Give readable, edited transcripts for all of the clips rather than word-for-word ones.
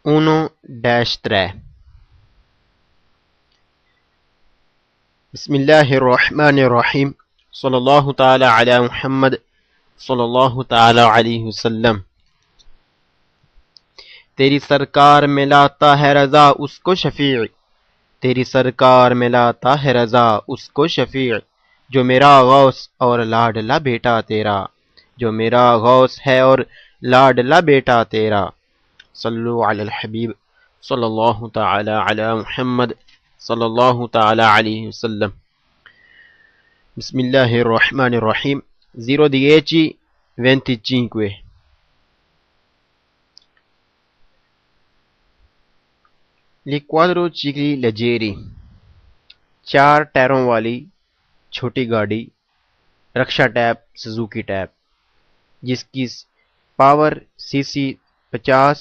1-3 بسم اللہ الرحمن الرحیم صلی اللہ تعالی علی محمد صلی اللہ تعالی علیہ وسلم۔ تیری سرکار میں لاتا ہے رضا اس کو شفیع، تیری سرکار میں لاتا ہے رضا اس کو شفیع، جو میرا غوث اور لاڈلا بیٹا تیرا، جو میرا غوث ہے اور لاڈلا بیٹا تیرا۔ صلو علی الحبیب صلی اللہ تعالی علی محمد صلی اللہ تعالی علیہ وسلم۔ بسم اللہ الرحمن الرحیم۔ 0:10:25 لیکوادروچیکلی لیجیری، 4 ٹائروں والی چھوٹی گاڑی، رکشا ٹائپ، سزوکی ٹائپ، جس کی پاور سی سی 50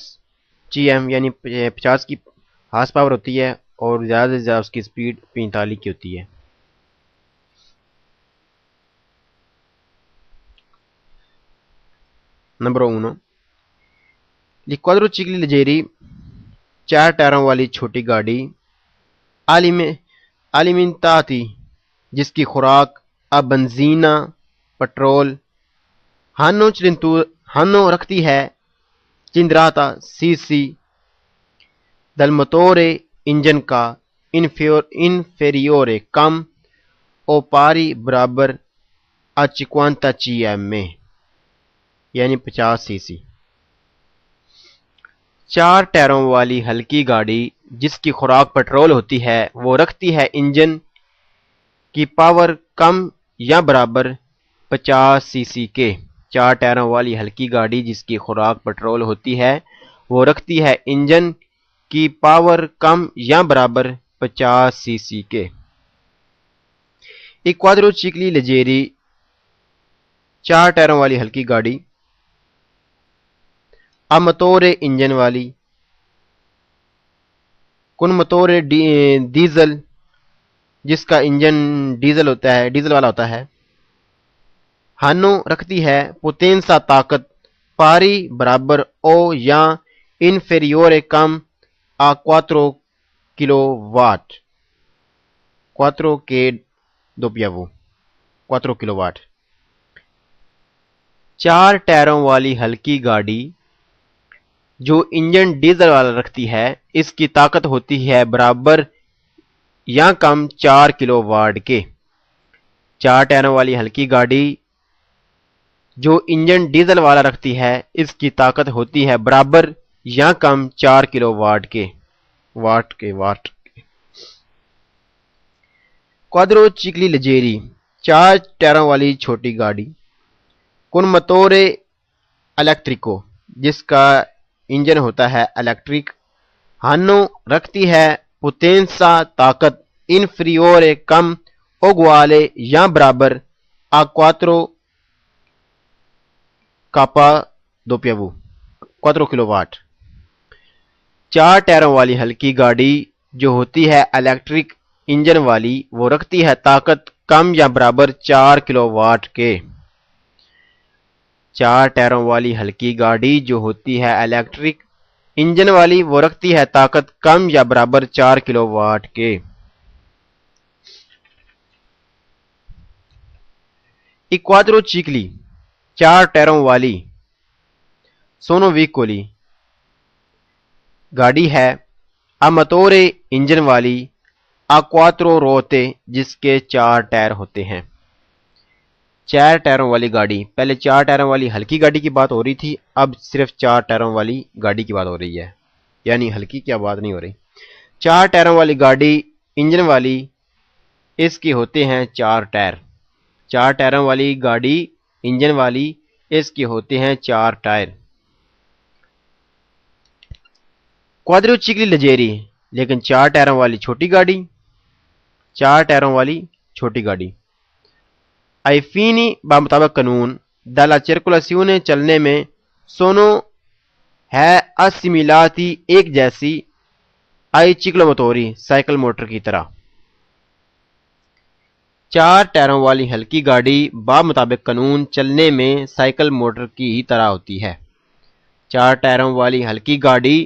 جی ایم یعنی 50 کی ہارس پاور ہوتی ہے، اور زیادہ سے زیادہ اس کی سپیڈ 45 کی ہوتی ہے۔ نمبر 1، لیکوادروچیکلی لیجیری، 4 ٹائروں والی چھوٹی گاڑی، alimentati، جس کی خوراک بنزینہ پٹرول، ہانو رکھتی ہے چندراتا سی سی دل موتورے انجن کا، انفیریورے کم، اوپاری برابر 50 جی ایم میں یعنی 50 سی سی۔ 4 ٹائروں والی ہلکی گاڑی جس کی خوراک پٹرول ہوتی ہے، وہ رکھتی ہے انجن کی پاور کم یا برابر 50 سی سی کے۔ 4 ٹائروں والی ہلکی گاڑی جس کی خوراک پٹرول ہوتی ہے، وہ رکھتی ہے انجن کی پاور کم یا برابر 50 سی سی کے۔ ایک کوادروچیکلی لیجیری، 4 ٹائروں والی ہلکی گاڑی، موتورے انجن والی، کن موتورے ڈیزل، جس کا انجن ڈیزل والا ہوتا ہے، ہانو رکھتی ہے پوتینسا طاقت، پاری برابر او یا انفیریورے کم آ 4 کلو واٹ، 4 کے دوپیاوو 4 کلو واٹ۔ 4 ٹائروں والی ہلکی گاڑی جو انجن ڈیزل والا رکھتی ہے، اس کی طاقت ہوتی ہے برابر یا کم 4 کلو واٹ کے۔ 4 ٹائروں والی ہلکی گاڑی جو انجن ڈیزل والا رکھتی ہے، اس کی طاقت ہوتی ہے برابر یا کم 4 کلو واٹ کے۔ کوادروچیکلی لیجیری، 4 ٹائروں والی چھوٹی گاڑی، کن موتورے الیکٹریکو، جس کا انجن ہوتا ہے الیکٹرک، ہانو رکھتی ہے پوتینسا طاقت، انفیریورے کم اوگوالے یا برابر آ 4 کاپا دوپیاوو 4 کلو واٹ۔ 4 ٹائروں والی ہلکی گاڑی جو ہوتی ہے الیکٹرک انجن والی، وہ رکھتی ہے طاقت کم یا برابر 4 کلو واٹ کے۔ 4 ٹائروں والی ہلکی گاڑی جو ہوتی ہے الیکٹرک انجن والی، وہ رکھتی ہے طاقت کم یا برابر 4 کلو واٹ کے۔ ایک کوادروچیکلی، 4 ٹائروں والی سونو ویکولی گاڑی ہے، موتورے انجن والی، 4 روتے، جس کے 4 ٹائر ہوتے ہیں۔ 4 ٹائروں والی گاڑی، پہلے 4 ٹائروں والی ہلکی گاڑی کی بات ہو رہی تھی، اب صرف 4 ٹائروں والی گاڑی کی بات ہو رہی ہے، یعنی ہلکی کی بات نہیں ہو رہی۔ 4 ٹائروں والی گاڑی انجن والی، اس کے ہوتے ہیں 4 ٹائر۔ 4 ٹائروں والی گاڑی انجن والی، اس کے ہوتے ہیں 4 ٹائر۔ کوادروچیکلی لیجیری، لیکن 4 ٹائروں والی چھوٹی گاڑی، 4 ٹائروں والی چھوٹی گاڑی، آئیفینی بمطابق قانون دالا چرکولاسیونے چلنے میں سونو ہے اسیمیلاتی ایک جیسی آئی چکلو موتوری سائیکل موٹر کی طرح۔ 4 ٹائروں والی ہلکی گاڑی بمطابق قانون چلنے میں سائیکل موٹر کی ہی طرح ہوتی ہے۔ 4 ٹائروں والی ہلکی گاڑی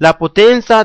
La potenza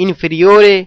inferiore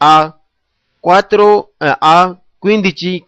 a 15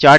4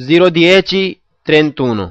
01031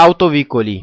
autoveicoli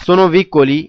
sono veicoli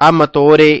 a motore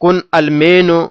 con almeno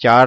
4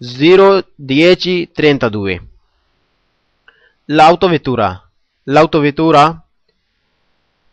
0:32 l'autovettura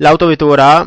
l'autovettura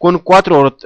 con 4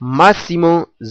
massimo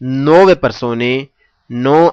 9 persone 9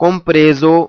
compreso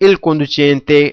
il conducente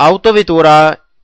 autovettura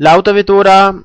l'autovettura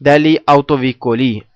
degli autovicoli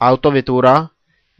autovettura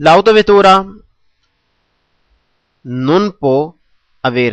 l'autovettura non può aver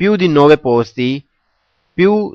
più di 9 posti, più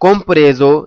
compreso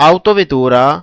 autovettura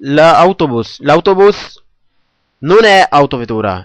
l'autobus non è autovettura,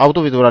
autovettura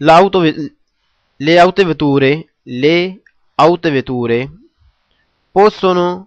le autovetture possono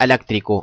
elettrico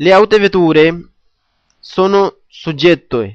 le autovetture sono suggette,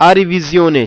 a revisione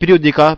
periodica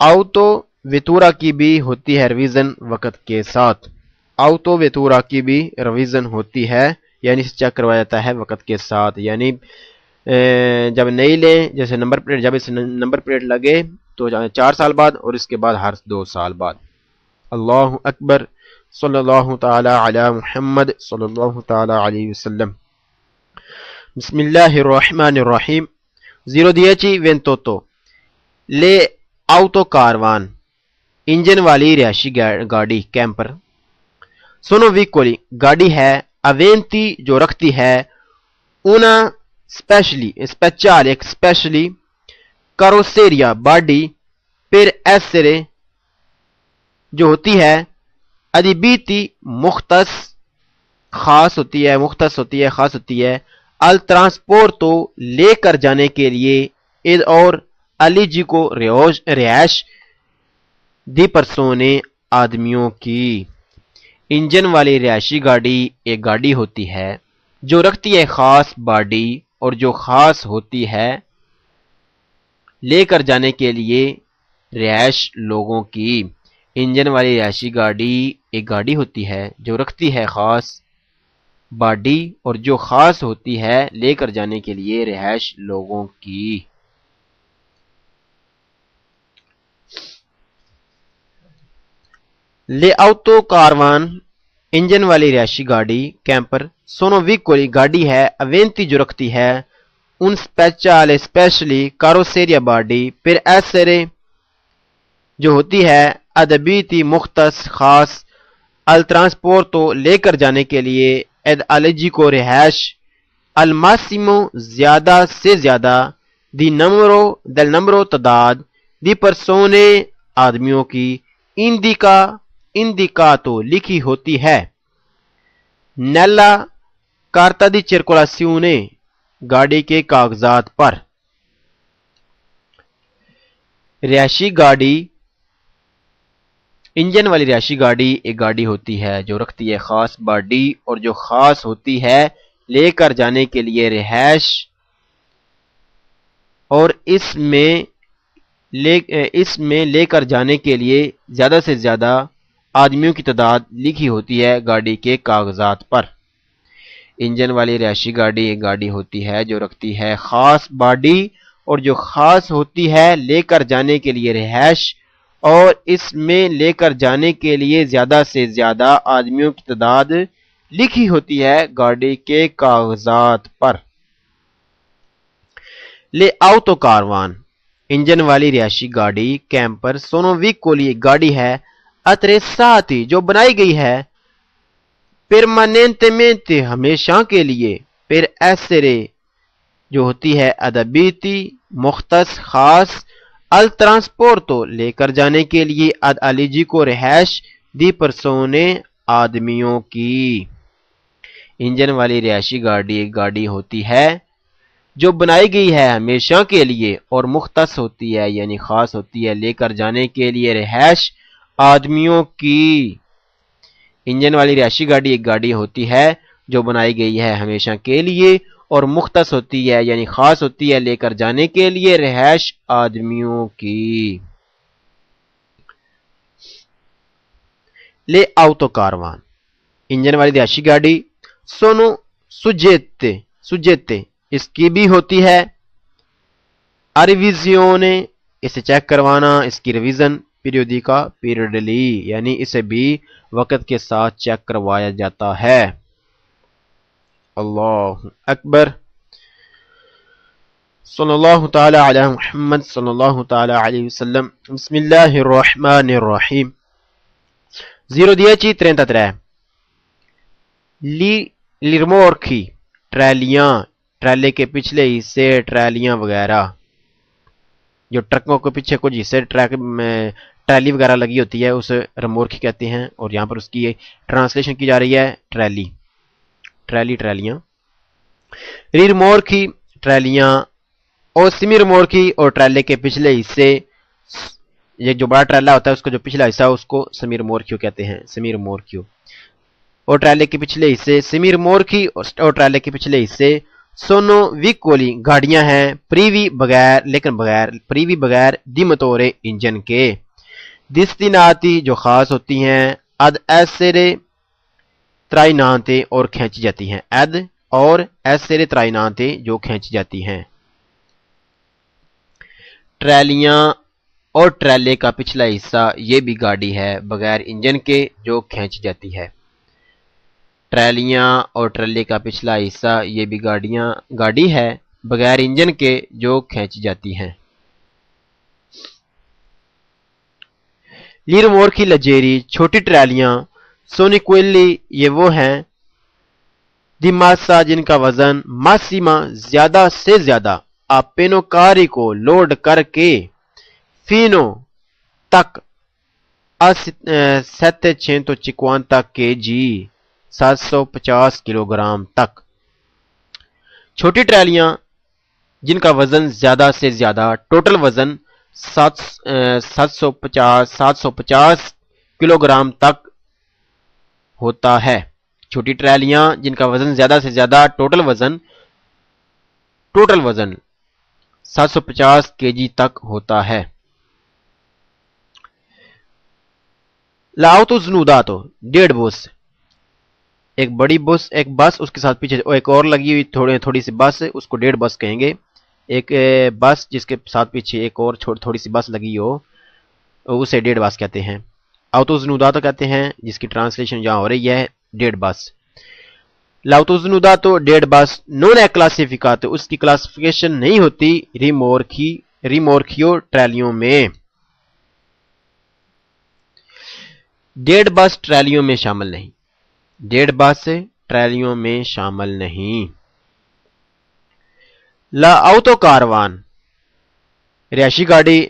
آؤتو ویتورا کی بھی ہوتی ہے revision وقت کے ساتھ، آؤتو ویتورا کی بھی revision ہوتی ہے یعنی اسے چیک کروایا جاتا ہے وقت کے ساتھ، یعنی جب نئی لیں جیسے نمبر پلیٹ، جب اس نمبر پلیٹ لگے تو 4 سال بعد اور اس کے بعد ہر 2 سال بعد۔ اللہ اکبر، صلی اللہ تعالی علی محمد صلی اللہ تعالی علیہ وسلم۔ بسم اللہ الرحمن الرحیم۔ 01028 لے آؤتو کاروان، انجن والی رہائشی گاڑی کیمپر۔ سونو ویکولی گاڑی ہے، اوینتی جو رکھتی ہے، اونا اسپیشلی کاروسیریا باڈی پر ایسرے جو ہوتی ہے، ادیبیتی خاص ہوتی ہے، الٹرانسپورٹو لے کر جانے کے لیے، اور الیجی کو رہائش دی پرسونے آدمیوں کی۔ انجن والی رہائشی گاڑی ایک گاڑی ہوتی ہے جو رکھتی ہے خاص باڈی اور جو خاص ہوتی ہے لے کر جانے کے لیے رہائش لوگوں کی۔ انجن والی رہائشی گاڑی ایک گاڑی ہوتی ہے جو رکھتی ہے خاص باڈی اور جو خاص ہوتی ہے لے کر جانے کے لیے رہائش لوگوں کی۔ لے آؤتو کاروان، انجن والی رہائشی گاڑی کیمپر۔ سونو ویکولی گاڑی ہے، اوینتی جو رکھتی ہے، ان اسپیشلی کاروسیریا باڈی پر ایسرے جو ہوتی ہے، ادبیتی خاص، الٹرانسپورٹو لے کر جانے کے لیے، اد الیجی کو رہائش، الماسیمو زیادہ سے زیادہ، دل نمبرو تعداد، دی پرسونے آدمیوں کی، اندیکاتو لکھی ہوتی ہے، نیلا کارتا دی چرکولاسیونے گاڑی کے کاغذات پر۔ رہائشی گاڑی، انجن والی رہائشی گاڑی ایک گاڑی ہوتی ہے جو رکھتی ہے خاص باڈی اور جو خاص ہوتی ہے لے کر جانے کے لیے رہائش، اور اس میں لے کر جانے کے لیے زیادہ سے زیادہ آدمیوں کی تعداد لکھی ہوتی ہے گاڑی کے کاغذات پر۔ انجن والی رہائشی گاڑی ایک گاڑی ہوتی ہے جو رکھتی ہے خاص باڈی اور جو خاص ہوتی ہے لے کر جانے کے لیے رہائش، اور اس میں لے کر جانے کے لیے زیادہ سے زیادہ آدمیوں کی تعداد لکھی ہوتی ہے گاڑی کے کاغذات پر۔ لے آؤتو کاروان، انجن والی رہائشی گاڑی کیمپر۔ سونو ویکولی گاڑی ہے، اتریساتی جو بنائی گئی ہے، پرماننتمنتے ہمیشہ کے لیے، پر ایسرے جو ہوتی ہے، ادبیتی خاص، الٹرانسپورٹو لے کر جانے کے لیے، اد الیجی کو رہائش دی پرسونے آدمیوں کی۔ انجن والی رہائشی گاڑی ایک گاڑی ہوتی ہے جو بنائی گئی ہے ہمیشہ کے لیے اور مختص ہوتی ہے یعنی خاص ہوتی ہے لے کر جانے کے لیے رہائش آدمیوں کی۔ انجن والی رہائشی گاڑی ایک گاڑی ہوتی ہے جو بنائی گئی ہے ہمیشہ کے لیے اور مختص ہوتی ہے یعنی خاص ہوتی ہے لے کر جانے کے لیے رہائش آدمیوں کی۔ لے آؤتو کاروان، انجن والی رہائشی گاڑی۔ سونو سجیتے اس کی بھی ہوتی ہے، ریویزیونے اسے چیک کروانا، اس کی ریویژن، پیریوڈیکا پیریڈلی یعنی اسے بھی وقت کے ساتھ چیک کروایا جاتا ہے۔ اللہ اکبر، صلی اللہ تعالی علی محمد صلی اللہ تعالی علیہ وسلم۔ بسم اللہ الرحمن الرحیم۔ 01033 لیرمورکی ٹرالیاں، ٹرالے کے پچھلے حصے، ٹرالیاں وغیرہ، جو ٹرکوں کے پیچھے کچھ حصے ٹرالی وغیرہ لگی ہوتی ہے اسے رمورکی کہتے ہیں، اور یہاں پر اس کی ٹرانسلیشن کی جا رہی ہے ٹرالیاں، ریرمورکی ٹرالیاں، اور سیمی رمورکی اور ٹرالے کے پچھلے حصے، یہ جو بڑا ٹرالا ہوتا ہے اس کا جو پچھلا حصہ اس کو سیمی رمورکیو کہتے ہیں، سیمی رمورکیو، اور ٹرالے کے پچھلے حصے سیمی رمورکی، اور ٹرالے کے پچھلے حصے sono vicoli گاڑیاں ہیں پریوی بغیر لیکن پریوی بغیر دی موتورے انجن کے destinati جو خاص ہوتی ہیں ad essere trainate اور کھینچی جاتی ہیں ad اور essere trainate جو کھینچی جاتی ہیں ٹریلیاں اور ٹریلے کا پچھلا حصہ یہ بھی گاڑی ہے بغیر انجن کے جو کھینچی جاتی ہے ٹریلیاں اور ٹریلے کا پچھلا حصہ یہ بھی گاڑی ہے بغیر انجن کے جو کھینچی جاتی ہیں لیرمورکی لجیری چھوٹی ٹریلیاں سونیکویلی یہ وہ ہیں دیماسا جن کا وزن ماسیما زیادہ سے زیادہ اپینو کاری کو لوڈ کر کے فینو تک 750 کے جی 750 کلو گرام تک چھوٹی ٹریلیاں جن کا وزن زیادہ سے زیادہ ٹوٹل وزن 750 کلو گرام تک ہوتا ہے چھوٹی ٹریلیاں جن کا وزن زیادہ سے زیادہ ٹوٹل وزن 750 کے جی تک ہوتا ہے لاؤتو زنوداتو 1.5 بس ایک بڑی بس ایک بس اس کے ساتھ پیچھے ایک اور لگی ہوئی تھوڑی سی بس اس کو 1.5 بس کہیں گے ایک بس جس کے ساتھ پیچھے ایک اور تھوڑی سی بس لگی ہو اسے 1.5 بس کہتے ہیں آؤتو زنوداتو کہتے ہیں جس کی ٹرانسلیشن جہاں ہو رہی ہے 1.5 بس لاؤتو زنوداتو 1.5 بس نون ہے کلاسیفیکاتو اس کی کلاسیفیکیشن نہیں ہوتی ریمورکیو ٹریلیوں میں 1.5 بس ٹریلیوں میں شامل نہیں 1.5 بس ٹریلیوں میں شامل نہیں لا آؤتو کاروان رہائشی گاڑی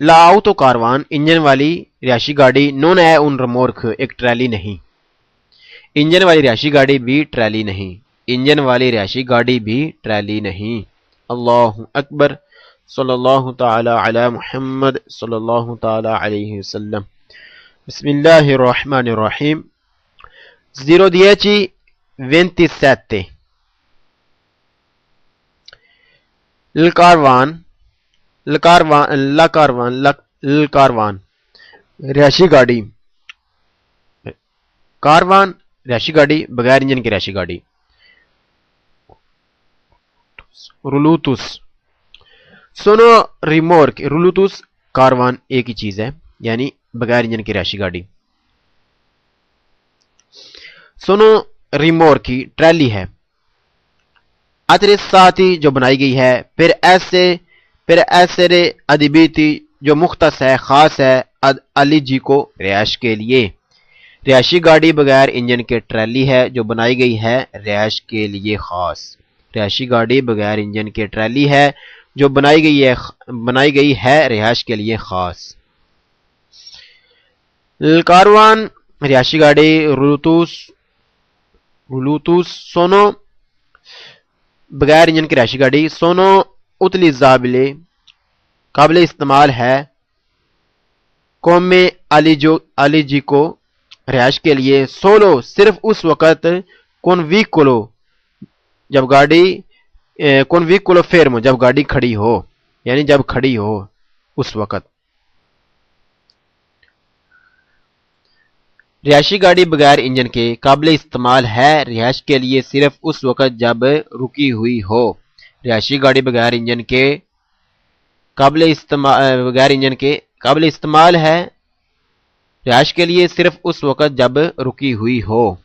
لا آؤتو کاروان انجن والی رہائشی گاڑی نون ہے ان رمورک ایک ٹریلی نہیں انجن والی رہائشی گاڑی بھی ٹریلی نہیں انجن والی رہائشی گاڑی بھی ٹریلی نہیں اللہ اکبر صلی اللہ تعالی علی محمد صلی اللہ تعالی علیہ وسلم بسم اللہ الرحمن الرحیم 0:10:27 لکاروان رہائشی گاڑی کاروان رہائشی گاڑی بغیر انجن کی رہائشی گاڑی رولوتوس سونو ریمورک رولوتوس کاروان ایک ہی چیز ہے یعنی بغیر انجن کی رہائشی گاڑی سونو ریمورکی ٹریلی ہے اترساتی جو بنائی گئی ہے پھر ایسے ادبیتی جو مختص ہے خاص ہے علی جی کو رہائش کے لیے رہائشی گاڑی بغیر انجن کے ٹریلی ہے جو بنائی گئی ہے رہائش کے لیے خاص رہائشی گاڑی بغیر انجن کے ٹریلی ہے جو بنائی گئی ہے رہائش کے لیے خاص کاروان رہائشی گاڑی رولوتوس سونو بغیر انجن کی رہائشی گاڑی سونو اتلیزابلے قابل استعمال ہے قوم علی جی کو رہائش کے لیے سولو صرف اس وقت کنویکولو فیرمو جب گاڑی کھڑی ہو یعنی جب کھڑی ہو اس وقت رہائشی گاڑی بغیر انجن کے قابل استعمال ہے رہائش کے لیے صرف اس وقت جب رکی ہوئی ہو رہائشی گاڑی بغیر انجن کے قابل استعمال ہے رہائش کے لیے صرف اس وقت جب رکی ہوئی ہو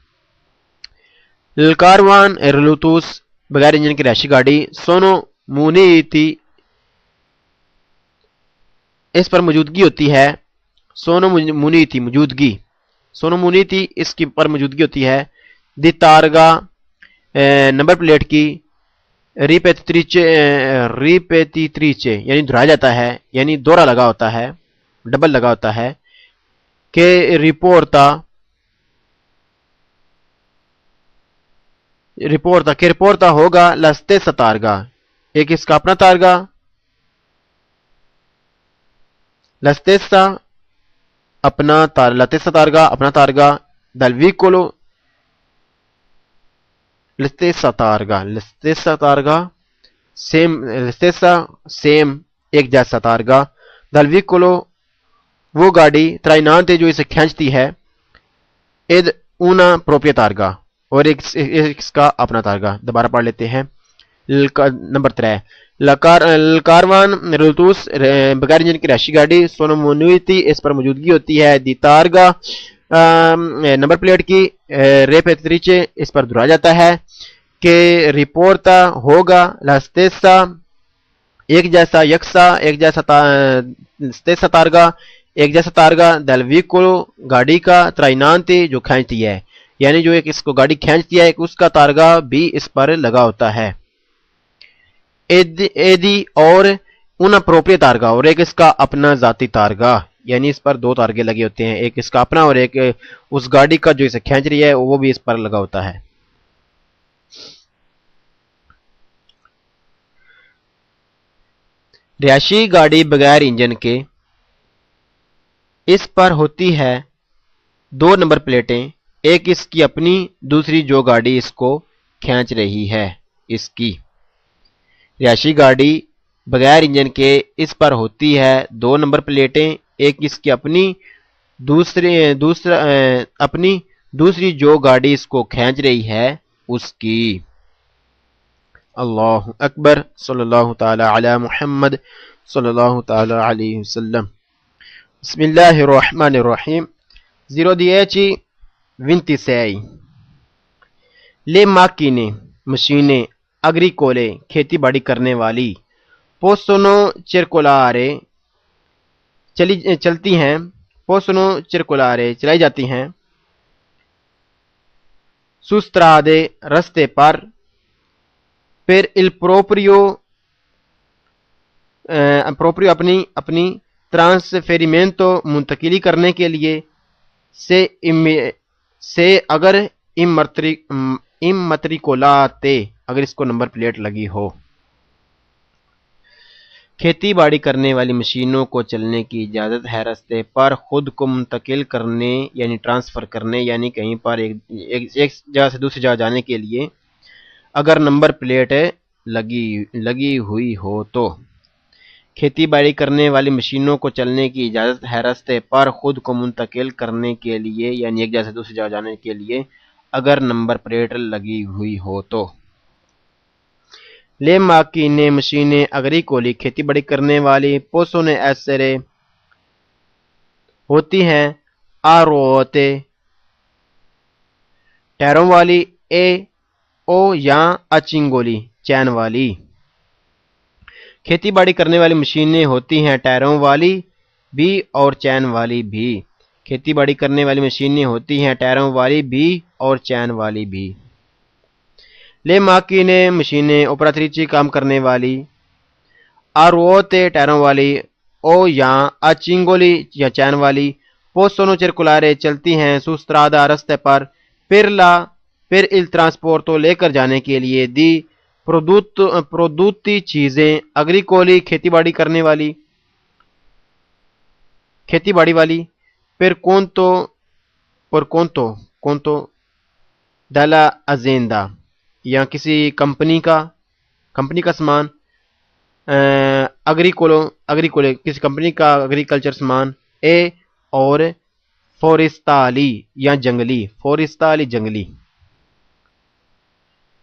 کاروان رولوتوس بغیر انجن کی رہائشی گاڑی سونو مونیتی اس پر موجودگی ہوتی ہے سونو مونیتی اس کی پر موجودگی ہوتی ہے دی تارگا نمبر پلیٹ کی ریپیتیتریچے یعنی دہرایا جاتا ہے یعنی دورہ لگا ہوتا ہے ڈبل لگا ہوتا ہے کہ رپورتا ہوگا لستے ستارگا ایک اس کا اپنا تارگا لستیسا لتیسا تارگا اپنا تارگا دل ویکولو لستیسا تارگا، لستیسا تارگا سیم، لستیسا سیم ایک جیسا تارگا، دل ویکولو وہ گاڑی، ترائنانتے جو اسے کھینچتی ہے، اد اونا پروپیا تارگا اور ایک اس کا اپنا تارگا. دوبارہ پڑھ لیتے ہیں. نمبر 3 لکاروان رلتوس بغیر انجن کی رہائشی گاڑی، سونومونویتی اس پر موجودگی ہوتی ہے، دی تارگا نمبر پلیٹ کی، ریپیتریچے اس پر دہرایا جاتا ہے، کہ رپورتا ہوگا، لستیسا ایک جیسا، یکساں ایک جیسا، لستیسا تارگا ایک جیسا تارگا، دل ویکولو گاڑی کا، ترائنانتی جو کھینچتی ہے، یعنی جو ایک اس کو گاڑی کھینچتی ہے ایک اس کا تارگا بھی اس پر لگا ہوتا ہے. ایدی اور ان اپروپریٹ تارگا اور ایک اس کا اپنا ذاتی تارگا، یعنی اس پر دو تارگے لگے ہوتے ہیں، ایک اس کا اپنا اور ایک اس گاڑی کا جو اسے کھینچ رہی ہے وہ بھی اس پر لگا ہوتا ہے. رہائشی گاڑی بغیر انجن کے، اس پر ہوتی ہے 2 نمبر پلیٹیں، ایک اس کی اپنی، دوسری جو گاڑی اس کو کھینچ رہی ہے اس کی. رہائشی گاڑی بغیر انجن کے، اس پر ہوتی ہے 2 نمبر پلیٹیں، ایک اس کی اپنی، دوسری جو گاڑی اس کو کھینچ رہی ہے اس کی. اللہ اکبر، صلی اللہ تعالی علی محمد صلی اللہ تعالی علیہ وسلم. بسم اللہ الرحمن الرحیم. 0:26 لے ماکینے مشینیں، اگریکولے کھیتی باڑی کرنے والی، پوسونو چرکولارے چلتی ہیں، پوسونو چرکولارے چلائی جاتی ہیں، سوسترادے رستے پر، پھر الپروپریو اپنی ٹرانسفیریمنٹو منتقلی کرنے کے لیے، سے اگر امتریکولاتے اگر اس کو نمبر پلیٹ لگی ہو. کھیتی باڑی کرنے والی مشینوں کو چلنے کی اجازت ہے رستے پر خود کو منتقل کرنے یعنی ٹرانسفر کرنے، یعنی کہیں پر ایک جگہ سے دوسری جگہ جانے کے لیے اگر نمبر پلیٹ لگی ہوئی ہو تو. کھیتی باڑی کرنے والی مشینوں کو چلنے کی اجازت ہے رستے پر خود کو منتقل کرنے کے لیے، یعنی ایک جگہ سے دوسری جگہ جانے کے لیے اگر نمبر پلیٹ لگی ہوئی ہو تو. لے ماکینے مشینیں اگریکولی کھیتی باڑی کرنے والی، پوسونے ایسرے ہوتی ہیں، آروتے ٹیروں والی، اے او یا اچنگولی چین والی. کھیتی باڑی کرنے والی مشینیں ہوتی ہیں ٹائروں والی بھی اور چین والی بھی. کھیتی باڑی کرنے والی مشینیں ہوتی ہیں ٹائروں والی بھی اور چین والی بھی. لے ماکینے مشینیں اوپراتریچی کام کرنے والی، آروتے ٹائروں والی، او یا اچنگولی یا چین والی، پوسونو چرکولارے چلتی ہیں، سوسترادا رستے پر، پھر il ٹرانسپورٹو لے کر جانے کے لیے، دی پرودوتی چیزیں، اگریکولی کھیتی باڑی کرنے والی، کھیتی باڑی والی، پھر کونتو دلا ازیندا یا کسی کمپنی کا سامان، اگریکولے کسی کمپنی کا اگریکلچر سامان، اے اور فورستالی یا جنگلی، فورستالی جنگلی.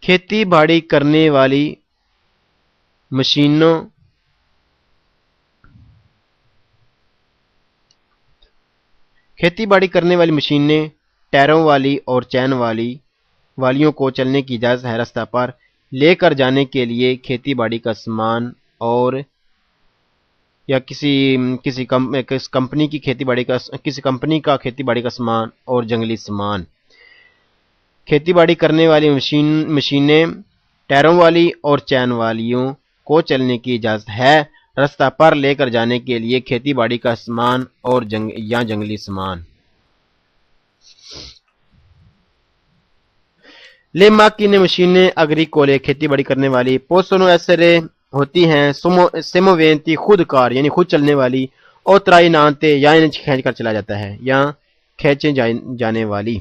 کھیتی باڑی کرنے والی مشینوں کھیتی باڑی کرنے والی مشینیں ٹائروں والی اور چین والیوں کو چلنے کی اجازت ہے رستہ پر لے کر جانے کے لیے کھیتی باڑی کا سامان اور یا کسی کمپنی کی کھیتی باڑی کا کسی کمپنی کا کھیتی باڑی کا سامان اور جنگلی سامان. کھیتی باڑی کرنے والی مشینیں ٹائروں والی اور چین والیوں کو چلنے کی اجازت ہے رستہ پر لے کر جانے کے لیے کھیتی باڑی کا سامان اور یا جنگلی سامان. لے ماکینے مشینیں اگریکولے کھیتی باڑی کرنے والی، پوسونو ایسرے ہوتی ہیں، سیمووینتی خود کار یعنی خود چلنے والی، اور ترائنانتے یا انہیں کھینچ کر چلا جاتا ہے یا کھینچے جانے والی.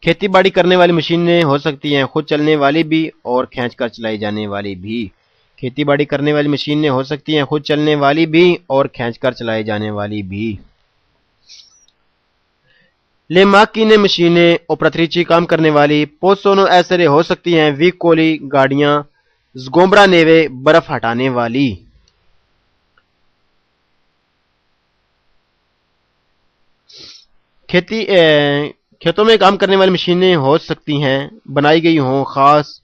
کھیتی باڑی کرنے والی مشینیں ہو سکتی ہیں خود چلنے والی بھی اور کھینچ کر چلائی جانے والی بھی۔ کھیتی باڑی کرنے والی مشینیں ہو سکتی ہیں خود چلنے والی بھی اور کھینچ کر چلائی جانے والی بھی۔ Le macchine machine operatrici کام کرنے والی possono essere ہو سکتی ہیں veicoli گاڑیاں sgombraneve برف ہٹانے والی۔ کھیتوں میں کام کرنے والی مشینیں ہو سکتی ہیں بنائی گئی ہوں خاص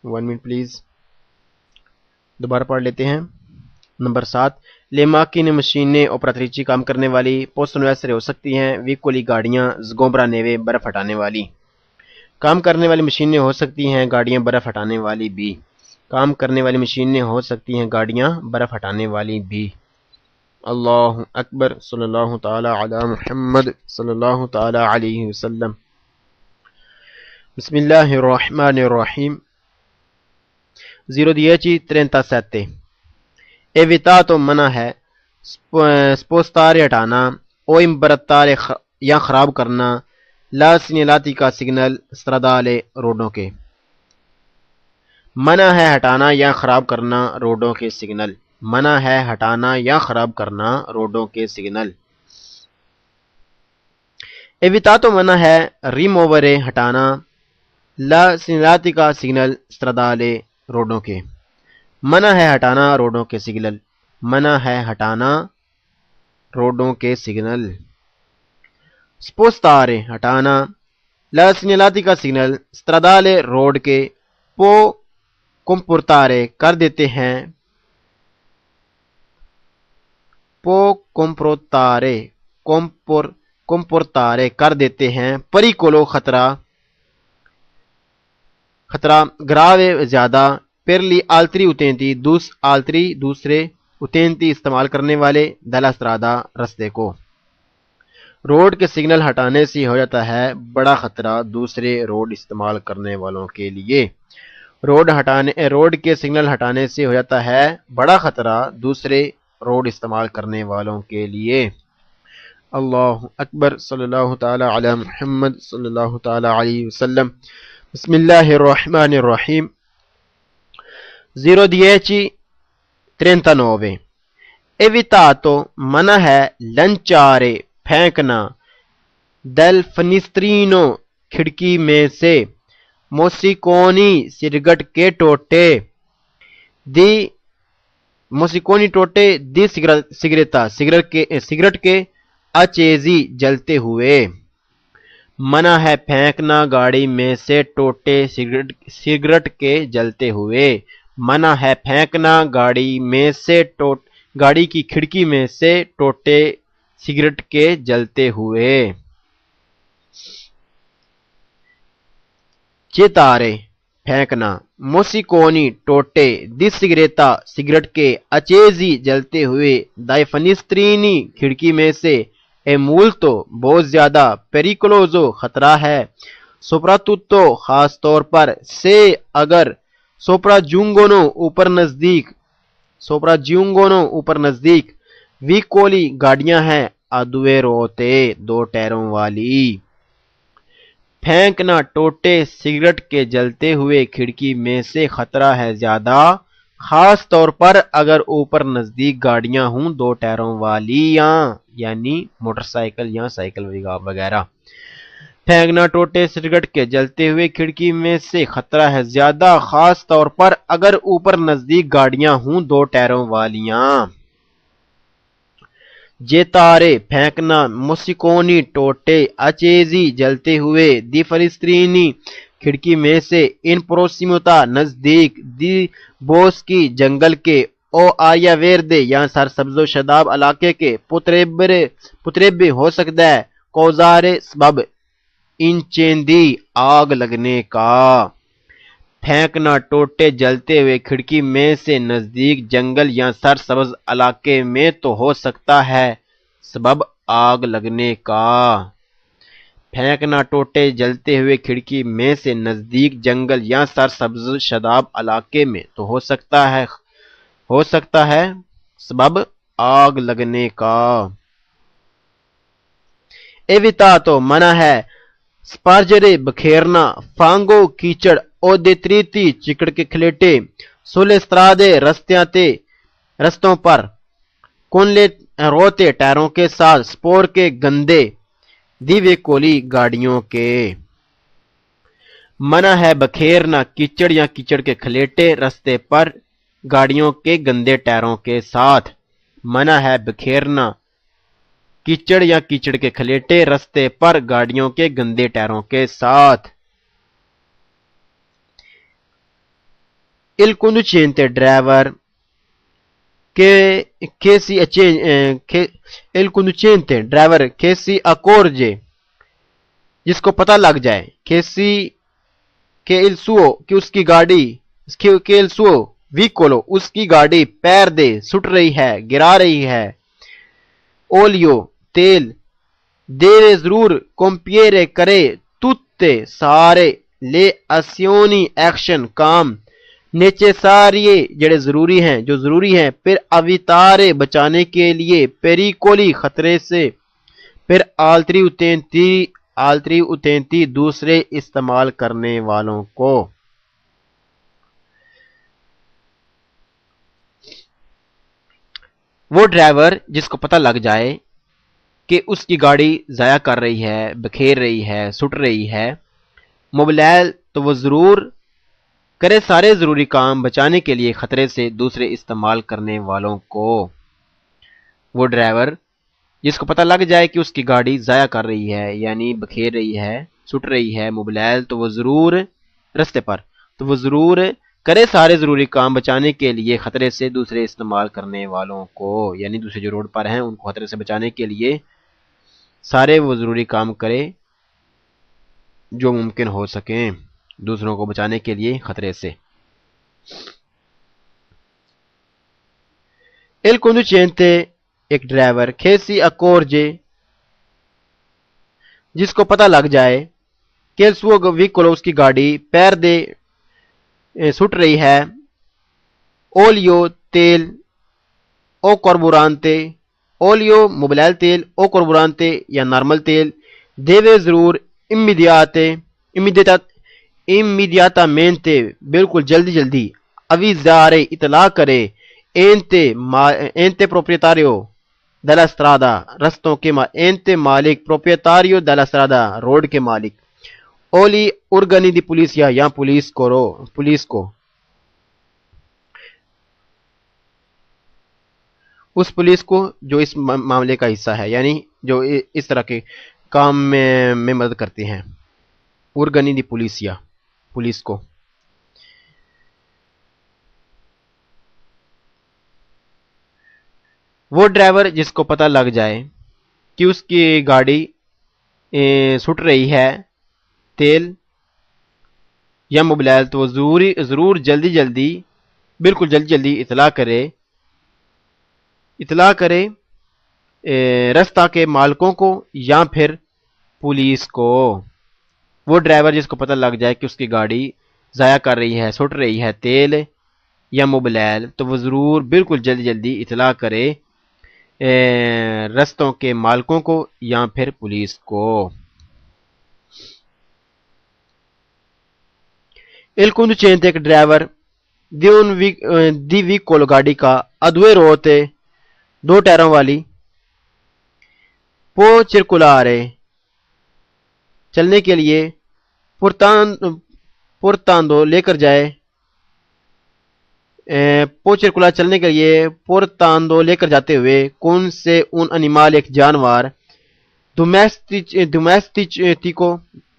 1 منٹ پلیز دوبارہ پڑھ لیتے ہیں۔ نمبر 7 لے macchine مشینیں operatrici کام کرنے والی possono essere ہو سکتی ہیں veicoli گاڑیاں sgombraneve برف ہٹانے والی۔ کام کرنے والی مشینیں ہو سکتی ہیں گاڑیاں برف ہٹانے والی بھی۔ کام کرنے والی مشینیں ہو سکتی ہیں گاڑیاں برف ہٹانے والی بھی۔ اللہ اکبر صلی اللہ تعالی علی محمد صلی اللہ تعالی علیہ وسلم۔ بسم اللہ الرحمن الرحیم۔ 0:37 evitato منع ہے spostare ہٹانا o imbrattare یا خراب کرنا لا segnalati کا سگنل stradale روڈوں کے۔ منع ہے ہٹانا یا خراب کرنا روڈوں کے سگنل۔ منع ہے ہٹانا یا خراب کرنا روڈوں کے سگنل۔ evitato منع ہے rimuovere ہٹانا لا segnalati کا سگنل stradale روڈوں کے۔ منع ہے ہٹانا روڈوں کے سگنل۔ منع ہے ہٹانا روڈوں کے سگنل۔ spostare ہٹانا لا segnalati کا سگنل stradale روڈ کے può comportare کر دیتے ہیں può comportare کر دیتے ہیں pericolo خطرہ grave زیادہ per gli altri utenti دوسرے utenti استعمال کرنے والے della strada رستے کو۔ روڈ کے سگنل ہٹانے سے ہو جاتا ہے بڑا خطرہ دوسرے روڈ استعمال کرنے والوں کے لیے۔ روڈ کے سگنل ہٹانے سے ہو جاتا ہے بڑا خطرہ دوسرے روڈ استعمال کرنے والوں کے لیے۔ اللہ اکبر صلی اللہ تعالی علی محمد صلی اللہ تعالی علیہ وسلم۔ بسم اللہ الرحمن الرحیم۔ 0:39 evitato منع ہے lanciare پھینکنا del finestrino کھڑکی میں سے موسیقونی سگرٹ کے ٹوٹے موسیقونی ٹوٹے دی سگریتا سگرٹ کے اچیزی جلتے ہوئے۔ منع ہے پھینکنا گاڑی میں سے ٹوٹے سگرٹ کے جلتے ہوئے۔ منع ہے پھینکنا گاڑی کی کھڑکی میں سے ٹوٹے سگرٹ کے جلتے ہوئے۔ gettare پھینکنا موسیقونی ٹوٹے دی سگریتا سگرٹ کے اچیزی جلتے ہوئے dai finestrini کھڑکی میں سے è molto بہت زیادہ pericoloso خطرہ ہے soprattutto خاص طور پر سے اگر sopraggiungono اوپر نزدیک veicoli گاڑیاں ہیں a due ruote دو ٹائروں والی۔ پھینکنا ٹوٹے سگرٹ کے جلتے ہوئے کھڑکی میں سے خطرہ ہے زیادہ خاص طور پر اگر اوپر نزدیک گاڑیاں ہوں دو ٹائروں والی یعنی موٹر سائیکل یا سائیکل وغیرہ۔ پھینکنا ٹوٹے سگرٹ کے جلتے ہوئے کھڑکی میں سے خطرہ ہے زیادہ خاص طور پر اگر اوپر نزدیک گاڑیاں ہوں دو ٹائروں والیاں۔ gettare پھینکنا موسیقونی ٹوٹے اچیزی جلتے ہوئے دی finestrini کھڑکی میں سے in prossimità نزدیک دی boschi جنگل کے او area verde یا سرسبز و شاداب علاقے کے potrebbe ہو سکتا ہے causare سبب incendi آگ لگنے کا۔ پھینکنا ٹوٹے جلتے ہوئے کھڑکی میں سے نزدیک جنگل یا سرسبز علاقے میں تو ہو سکتا ہے سبب آگ لگنے کا۔ پھینکنا ٹوٹے جلتے ہوئے کھڑکی میں سے نزدیک جنگل یا سرسبز شاداب علاقے میں تو ہو سکتا ہے سبب آگ لگنے کا۔ ایوتا تو منع ہے، سپارجرے بکھیرنا، فانگو کیچڑ او دیتریتی چکڑ کے کھلیٹے، سولے سترادے رستوں پر، کونلے روتے ٹائروں کے ساتھ، سپور کے گندے دیوے کولی گاڑیوں کے۔ منع ہے بکھیرنا کیچڑ یا کیچڑ کے کھلیٹے رستے پر گاڑیوں کے گندے ٹائروں کے ساتھ۔ منع ہے بکھیرنا کیچڑ یا کیچڑ کے کھلیٹے رستے پر گاڑیوں کے گندے ٹائروں کے ساتھ۔ Il conducente driver che si accorge جس کو پتہ لگ جائے کہ اس کی گاڑی ویکولو اس کی گاڑی پیر دے سٹ رہی ہے، گرا رہی ہے، اولیو تیل دیوے ضرور کمپیرے کرے tutte سارے لے اسیونی ایکشن کام نیچے ساریے جو ضروری ہیں پھر اویتارے بچانے کے لیے پیریکولی خطرے سے پھر آلتری اتینتی دوسرے استعمال کرنے والوں کو۔ وہ ڈرائیور جس کو پتہ لگ جائے کہ اس کی گاڑی ضائع کر رہی ہے، بکھیر رہی ہے، سٹ رہی ہے، موبائل تو وہ ضرور کرے سارے ضروری کام بچانے کے لیے خطرے سے دوسرے استعمال کرنے والوں کو۔ وہ ڈرائیور جس کو پتہ لگ جائے کہ اس کی گاڑی ضائع کر رہی ہے یعنی بکھیر رہی ہے، سٹ رہی ہے موبائل تو وہ ضرور رستے پر تو وہ ضرور کرے سارے ضروری کام بچانے کے لیے خطرے سے دوسرے استعمال کرنے والوں کو، یعنی دوسرے جو روڈ پر ہیں ان کو خطرے سے بچانے کے لیے سارے وہ ضروری کام کرے جو ممکن ہو سکیں دوسروں کو بچانے کے لیے خطرے سے۔ Il conducente ایک ڈرائیور che si accorge جس کو پتہ لگ جائے کہ il suo veicolo اس کی گاڑی پیر دے سٹ رہی ہے، اولیو تیل او کاربورانتے اولیو موبائل تیل او کاربورانتے یا نارمل تیل دیوے ضرور immediatamente بالکل جلدی avvisare اطلاع کرے ente proprietario della strada رستوں کے ente مالک proprietario della strada روڈ کے مالک اولی organi di polizia یا پولیس کو اس پولیس کو جو اس معاملے کا حصہ ہے یعنی جو اس طرح کے کام میں مدد کرتے ہیں، organi di polizia پولیس کو۔ وہ ڈرائیور جس کو پتہ لگ جائے کہ اس کی گاڑی سٹ رہی ہے تیل یا موبائل تو وہ ضرور بالکل جلدی اطلاع کرے رستہ کے مالکوں کو یا پھر پولیس کو۔ وہ ڈرائیور جس کو پتہ لگ جائے کہ اس کی گاڑی ضائع کر رہی ہے، سٹ رہی ہے تیل یا موبائل تو وہ ضرور بالکل جلدی اطلاع کرے رستوں کے مالکوں کو یا پھر پولیس کو۔ Il conducente ایک ڈرائیور دی ویکولو گاڑی کا ادوے روتے دو ٹائروں والی پو چرکولارے چلنے کے لیے پورتاندو لے کر جائے پو چرکولا چلنے کے لیے پورتاندو لے کر جاتے ہوئے کون سے ان انیمال ایک جانور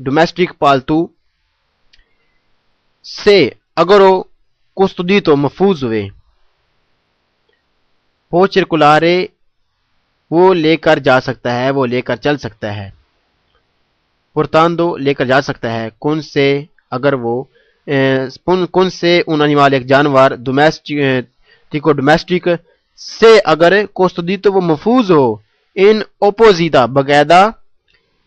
ڈومیسٹک پالتو سے اگر وہ custodito محفوظ ہوئے، پو چرکولارے وہ لے کر جا سکتا ہے، وہ لے کر چل سکتا ہے، پورتاندو لے کر جا سکتا ہے کون سے اگر وہ کون سے ان انیمال ایک جانور ڈومیسٹک سے اگر custodito وہ محفوظ ہو ان اپوزیتا باقاعدہ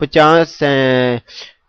50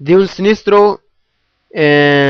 di un sinistro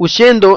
uscendo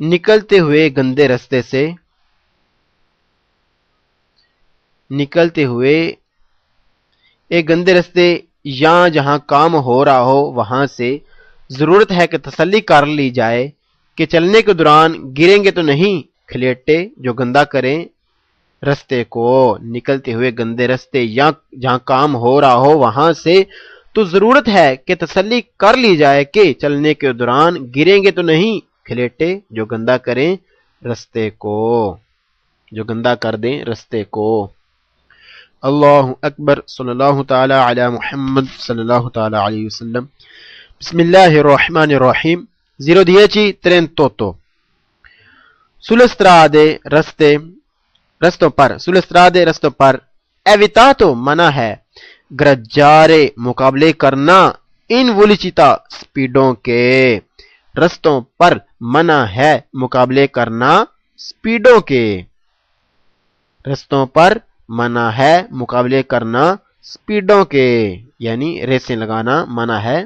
نکلتے ہوئے گندے رستے سے، نکلتے ہوئے ایک گندے رستے یا جہاں کام ہو رہا ہو وہاں سے ضرورت ہے کہ تسلی کر لی جائے کہ چلنے کے دوران گریں گے تو نہیں، کھلیٹے جو گندا کریں رستے کو۔ نکلتے ہوئے گندے رستے یا جہاں کام ہو رہا ہو وہاں سے تو ضرورت ہے کہ تسلی کر لی جائے کہ چلنے کے دوران گریں گے تو نہیں، کھلیٹے جو گندا کریں رستے کو، جو گندا کر دیں رستے کو۔ اللہ اکبر، صلی اللہ تعالی علی محمد صلی اللہ تعالی علیہ وسلم۔ بسم اللہ الرحمن الرحیم۔ 0:10:38 sulle strade restوں پر، sulle strade restوں پر evitato منع ہے، گرجارے مقابلے کرنا، ان velocità سپیڈوں کے، رستوں پر منع ہے مقابلے کرنا سپیڈوں کے، رستوں پر منع ہے مقابلے کرنا سپیڈوں کے، یعنی ریسیں لگانا منع ہے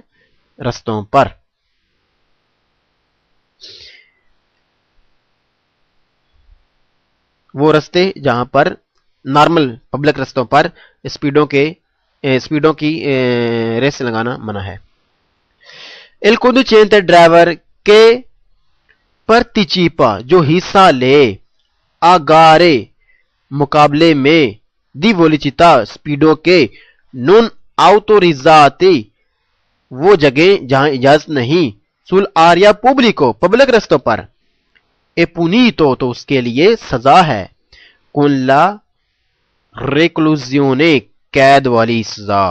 رستوں پر۔ وہ رستے جہاں پر نارمل پبلک رستوں پر سپیڈوں کی ریس لگانا منع ہے۔ El conducente ڈرائیور کے partecipa جو حصہ لے اگارے مقابلے میں دی velocità سپیڈوں کے non autorizzati وہ جگہ جہاں اجازت نہیں sul area pubblico پبلک رستوں پر e punito تو اس کے لیے سزا ہے con la reclusione قید والی سزا۔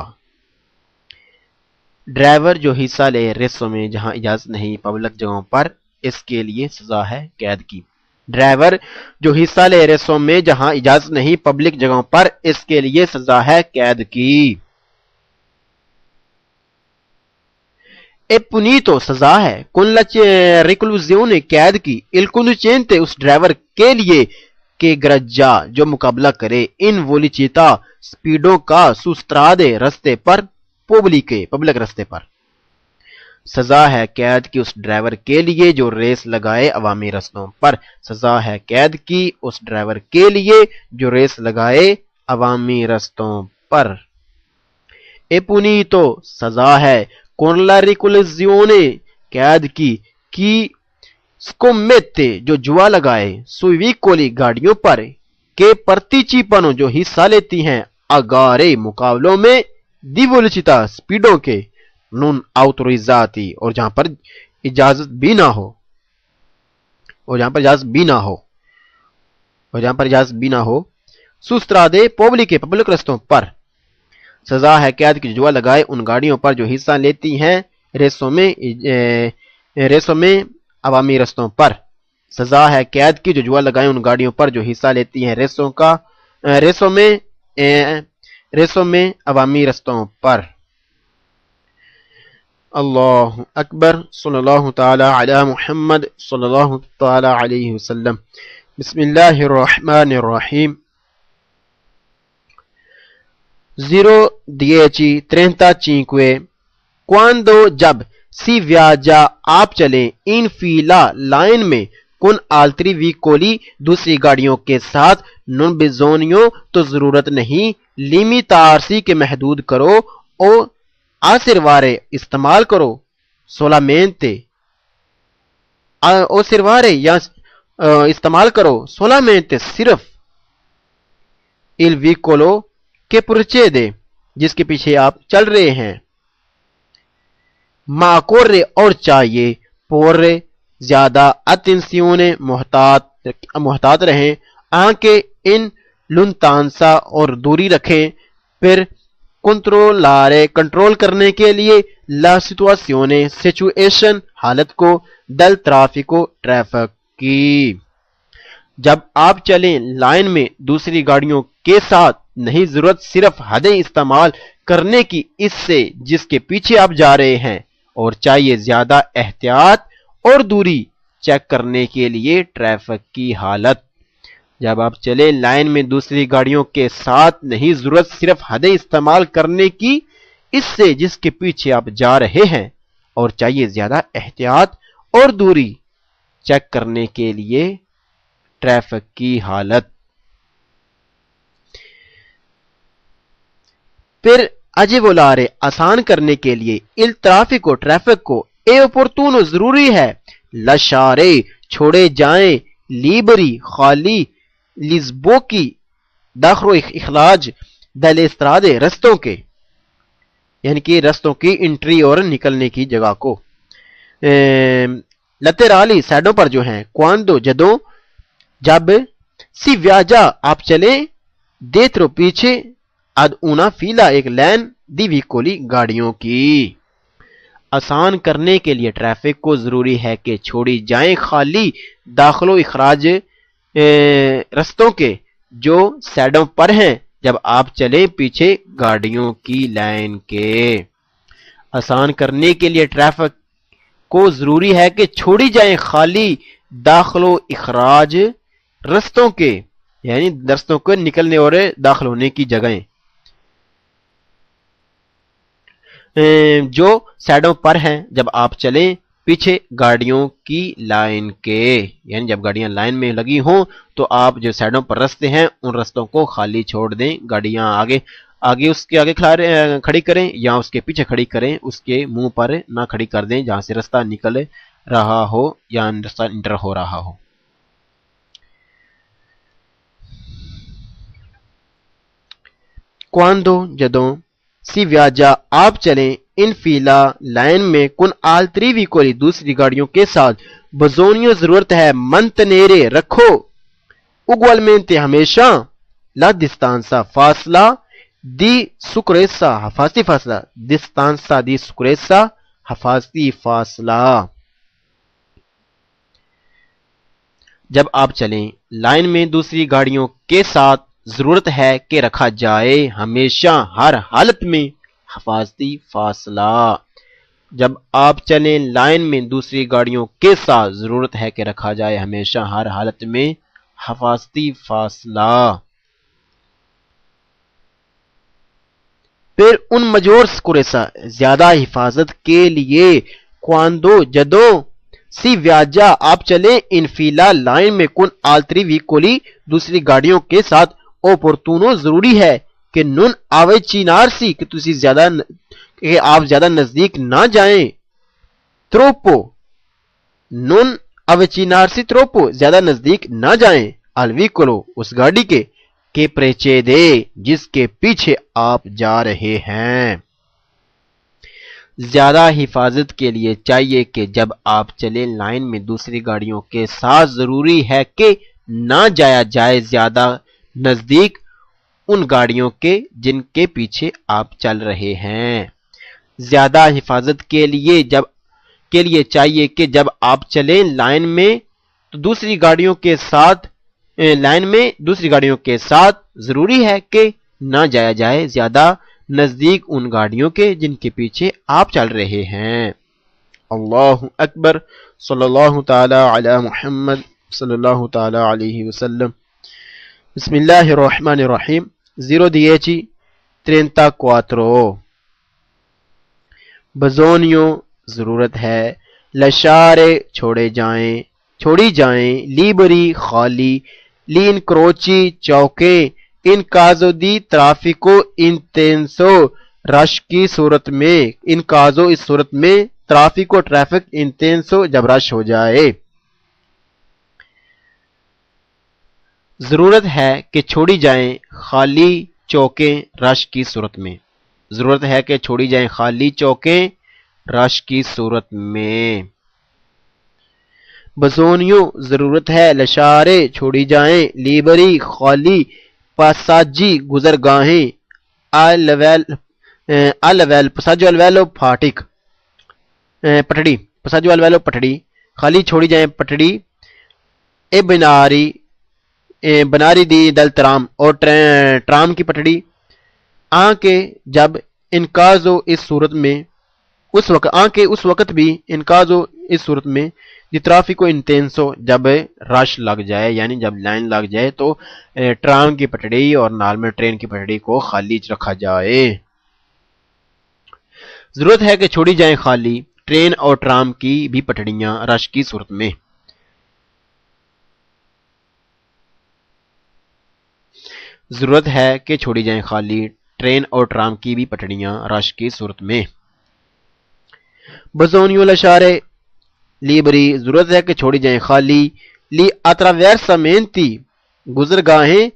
ڈرائیور جو حصہ لے ریسوں میں جہاں اجازت نہیں پبلک جگہوں پر اس کے لیے سزا ہے قید کی۔ ڈرائیور جو حصہ لے ریسوں میں جہاں اجازت نہیں پبلک جگہوں پر اس کے لیے سزا ہے قید کی۔ اے پونیتو سزا ہے، con la reclusione قید کی، il conducente اس ڈرائیور کے لیے کہ گرجا جو مقابلہ کرے ان velocità سپیڈوں کا su strade رستے پر پبلک رستے پر، سزا ہے قید کی اس ڈرائیور کے لیے جو ریس لگائے عوامی رستوں پر، سزا ہے قید کی اس ڈرائیور کے لیے جو ریس لگائے عوامی رستوں پر۔ اے پونیتو سزا ہے con la reclusione قید کی scommette جو جوا لگائے sui veicoli گاڑیوں پر کہ partecipano جو حصہ لیتی ہیں اگارے مقابلوں میں دی velocità سپیڈوں کے non autorizzati اور جہاں پر اجازت بھی نہ ہو، su strade pubbliche پبلک رستوں پر، سزا ہے قید کی جوا لگائے ان گاڑیوں پر جو حصہ لیتی ہیں ریسوں میں عوامی رستوں پر، سزا ہے قید کی جو جوا لگائے ان گاڑیوں پر جو حصہ لیتی ہیں ریسوں میں عوامی رستوں پر۔ اللہ اکبر، صلی اللہ تعالی علی محمد صلی اللہ تعالی علیہ وسلم۔ بسم اللہ الرحمن الرحیم۔ 0:10:35 quando جب si viaggia آپ چلیں in fila لائن میں con altri veicoli دوسری گاڑیوں کے ساتھ non bisogno تو ضرورت نہیں limitarsi کے محدود کرو او osservare استعمال کرو solamente osservare یا استعمال کرو solamente صرف il veicolo کے پرچیدے جس کے پیچھے آپ چل رہے ہیں، ما corre اور چاہیے porre زیادہ attenzione محتاط رہیں آنکھیں in lontananza اور دوری رکھیں، پھر controllare کنٹرول کرنے کے لیے la situation حالت کو del traffico ٹریفک کی۔ جب آپ چلیں لائن میں دوسری گاڑیوں کے ساتھ نہیں ضرورت صرف حدیں استعمال کرنے کی اس سے جس کے پیچھے آپ جا رہے ہیں، اور چاہیے زیادہ احتیاط اور دوری چیک کرنے کے لیے ٹریفک کی حالت۔ جب آپ چلیں لائن میں دوسری گاڑیوں کے ساتھ نہیں ضرورت صرف حدیں استعمال کرنے کی اس سے جس کے پیچھے آپ جا رہے ہیں، اور چاہیے زیادہ احتیاط اور دوری چیک کرنے کے لیے ٹریفک کی حالت. پھر اجیولارے آسان کرنے کے لیے il traffico ٹریفک کو اے opportuno ضروری ہے لشارے چھوڑے جائیں لیبری خالی لزبوکی داخل و اخراج دل استرادے رستوں کے یعنی کہ رستوں کی انٹری اور نکلنے کی جگہ کو. لترالی سائڈوں پر جو ہیں quando جدوں جب سی ویاجا آپ چلیں دیترو پیچھے اد اونا فیلا ایک لین دی ویکولی گاڑیوں کی. آسان کرنے کے لیے ٹریفک کو ضروری ہے کہ چھوڑی جائیں خالی داخل و اخراج رستوں کے جو سائڈوں پر ہیں جب آپ چلیں پیچھے گاڑیوں کی لائن کے. آسان کرنے کے لیے ٹریفک کو ضروری ہے کہ چھوڑی جائیں خالی داخل و اخراج رستوں کے یعنی رستوں کو نکلنے اور داخل ہونے کی جگہیں جو سائڈوں پر ہیں جب آپ چلیں پیچھے گاڑیوں کی لائن کے یعنی جب گاڑیاں لائن میں لگی ہوں تو آپ جو سائڈوں پر رستے ہیں ان رستوں کو خالی چھوڑ دیں. گاڑیاں آگے اس کے آگے کھڑی کریں یا اس کے پیچھے کھڑی کریں اس کے منہ پر نہ کھڑی کر دیں جہاں سے رستہ نکل رہا ہو یا رستہ انٹر ہو رہا ہو. quando جدوں سی ویاجا آپ چلیں ان فیلا لائن میں کن آلتری ویکولی دوسری گاڑیوں کے ساتھ بزونیوں ضرورت ہے منتنیرے رکھو اگوالمنتے ہمیشہ لا دستانسا فاصلہ دی سکریسا حفاظتی فاصلہ دستانسا دی سکریسا حفاظتی فاصلہ. جب آپ چلیں لائن میں دوسری گاڑیوں کے ساتھ ضرورت ہے کہ رکھا جائے ہمیشہ ہر حالت میں حفاظتی فاصلہ. جب آپ چلیں لائن میں دوسری گاڑیوں کے ساتھ ضرورت ہے کہ رکھا جائے ہمیشہ ہر حالت میں حفاظتی فاصلہ. پھر ان مجور سکوریسا زیادہ حفاظت کے لیے quando جدوں سی ویاجا آپ چلیں انفیلا لائن میں کن آلتری ویکولی دوسری گاڑیوں کے ساتھ opportuno ضروری ہے کہ نون آوے چینار سی کہ آپ زیادہ نزدیک نہ جائیں تروپو نون آوے چینار سی تروپو زیادہ نزدیک نہ جائیں الویکولو اس گاڑی کے پریچے دے جس کے پیچھے آپ جا رہے ہیں. زیادہ حفاظت کے لیے چاہیے کہ جب آپ چلیں لائن میں دوسری گاڑیوں کے ساتھ ضروری ہے کہ نہ جایا جائے زیادہ نزدیک ان گاڑیوں کے جن کے پیچھے آپ چل رہے ہیں. زیادہ حفاظت کے لیے چاہیے کہ جب آپ چلیں لائن میں دوسری گاڑیوں کے ساتھ ضروری ہے کہ نہ جایا جائے زیادہ نزدیک ان گاڑیوں کے جن کے پیچھے آپ چل رہے ہیں. اللہ اکبر صلی اللہ تعالی علی محمد صلی اللہ تعالی علیہ وسلم. بسم اللہ الرحمن الرحیم. 0:34 بزونیوں ضرورت ہے لشارے چھوڑی جائیں لیبری خالی لین کروچی چوکیں ان کازو دی ترافیکو انتینسو رش کی صورت میں ان کازو اس صورت میں ترافیکو ٹریفک انتینسو جب رش ہو جائے. ضرورت ہے کہ چھوڑی جائیں خالی چوکیں رش کی صورت میں. ضرورت ہے کہ چھوڑی جائیں خالی چوکیں رش کی صورت میں. بزونیوں ضرورت ہے لشارے چھوڑی جائیں لیبری خالی پاساجی گزرگاہیں پساجو الویلو پھاٹک پٹڑی پساجو الویلو پٹڑی خالی چھوڑی جائیں پٹڑی اے بناری دی دل ترام اور ٹرام کی پٹڑی کے جب انکازو اس صورت میں اس وقت بھی انکازو اس صورت میں دی ٹرافیکو انتینسو جب رش لگ جائے یعنی جب لائن لگ جائے تو ٹرام کی پٹڑی اور نال میں ٹرین کی پٹڑی کو خالی رکھا جائے. ضرورت ہے کہ چھوڑی جائیں خالی ٹرین اور ٹرام کی بھی پٹڑیاں رش کی صورت میں. ضرورت ہے کہ چھوڑی جائیں خالی ٹرین اور ٹرام کی بھی پٹڑیاں رش کی صورت میں۔ بزونیو لشارے لیبری ضرورت ہے کہ چھوڑی جائیں خالی لی attraversamenti گزرگاہیں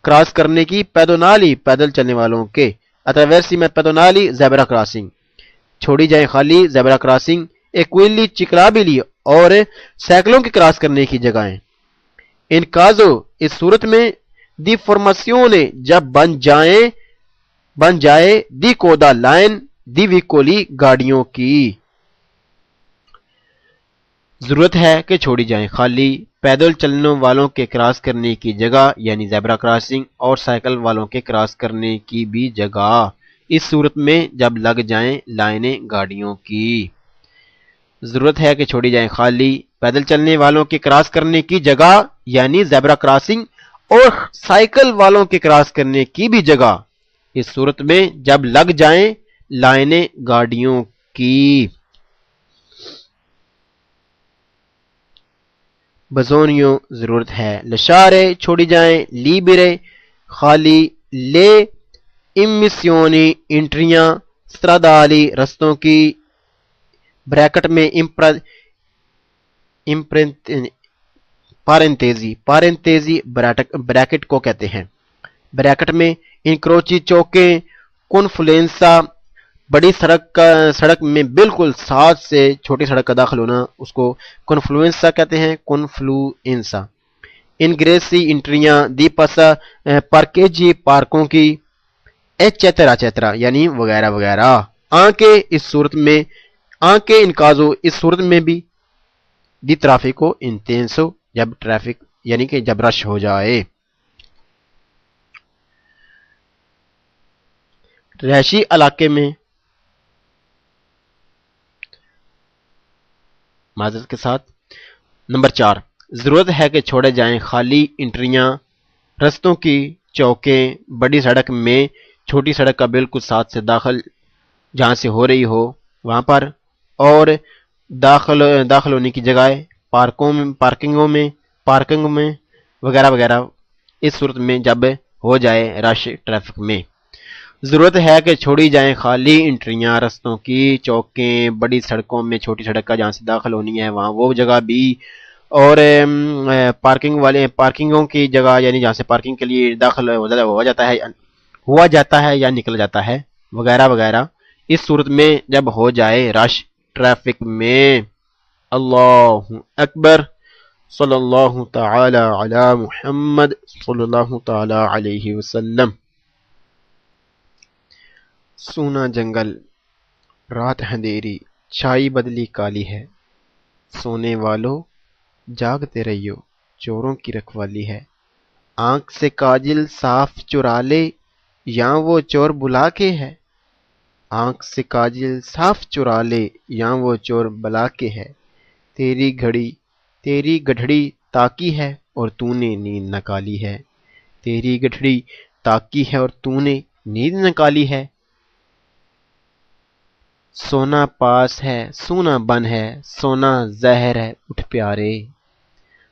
کراس کرنے کی پیدونالی پیدل چلنے والوں کے اتراویرسی میں پیدونالی زیبرا کراسنگ چھوڑی جائیں خالی زیبرا کراسنگ ایکویلی چکلابیلی اور سائیکلوں کے کراس کرنے کی جگہیں۔ ان کازو اس صورت میں دی فارماسیونے جب بن جائے دی کودا لائن دی ویکولی گاڑیوں کی ضرورت ہے کہ چھوڑی جائیں خالی پیدل چلنے والوں کے کراس کرنے کی جگہ یعنی زیبرا کراسنگ اور سائیکل والوں کے کراس کرنے کی بھی جگہ اس صورت میں جب لگ جائیں لائنیں گاڑیوں کی۔ ضرورت ہے کہ چھوڑی جائیں خالی پیدل چلنے والوں کے کراس کرنے کی جگہ یعنی زیبرا کراسنگ اور سائیکل والوں کے کراس کرنے کی بھی جگہ اس صورت میں جب لگ جائیں لائنیں گاڑیوں کی۔ بزونیو ضرورت ہے لشارے چھوڑی جائیں لیبرے خالی لے امسیونی انٹریاں stradali رستوں کی بریکٹ میں پارنتیزی بریکٹ کو کہتے ہیں بریکٹ میں انکروچی چوکیں کنفلوئنسا بڑی سڑک میں بالکل ساتھ سے چھوٹی سڑک کا داخل ہونا اس کو کنفلوئنسا کہتے ہیں کنفلوئنسا انگریسی انٹریاں دی پسا پارکیجی پارکوں کی ایچیترا یعنی وغیرہ وغیرہ آنکھیں اس صورت میں آنکھیں انکازو اس صورت میں بھی دی ٹریفکو انتینسو جب ٹریفک یعنی کہ جب رش ہو جائے۔ رہائشی علاقے میں معذرت کے ساتھ نمبر 4 ضرورت ہے کہ چھوڑے جائیں خالی انٹریاں رستوں کی چوکیں بڑی سڑک میں چھوٹی سڑک کا بالکل ساتھ سے داخل جہاں سے ہو رہی ہو وہاں پر اور داخل ہونے کی جگہ پارکنگوں میں وغیرہ وغیرہ اس صورت میں جب ہو جائے رش ٹریفک میں۔ ضرورت ہے کہ چھوڑی جائیں خالی انٹریاں رستوں کی چوکیں بڑی سڑکوں میں چھوٹی سڑک کا جہاں سے داخل ہونی ہے وہاں وہ جگہ بھی اور پارکنگوں کی جگہ یعنی جہاں سے پارکنگ کے لیے داخل ہوا جاتا ہے یا نکل جاتا ہے وغیرہ وغیرہ اس صورت میں جب ہو جائے رش ٹریفک میں۔ اللہ اکبر صلی اللہ تعالی علی محمد صلی اللہ تعالی علیہ وسلم۔ سونا جنگل رات اندھیری چھائی بدلی کالی ہے سونے والو جاگتے رہیو چوروں کی رکھوالی ہے آنکھ سے کاجل صاف چرا لے یا وہ چور بلا کے ہے آنکھ سے کاجل صاف چرا لے یا وہ چور بلا کے ہے تیری گڈھڑی تاکی ہے اور تو نے نیند نکالی ہے تیری گڈھڑی تاکی ہے اور تو نے نیند نکالی ہے۔ سونا پاس ہے سونا بن ہے سونا زہر ہے اٹھ پیارے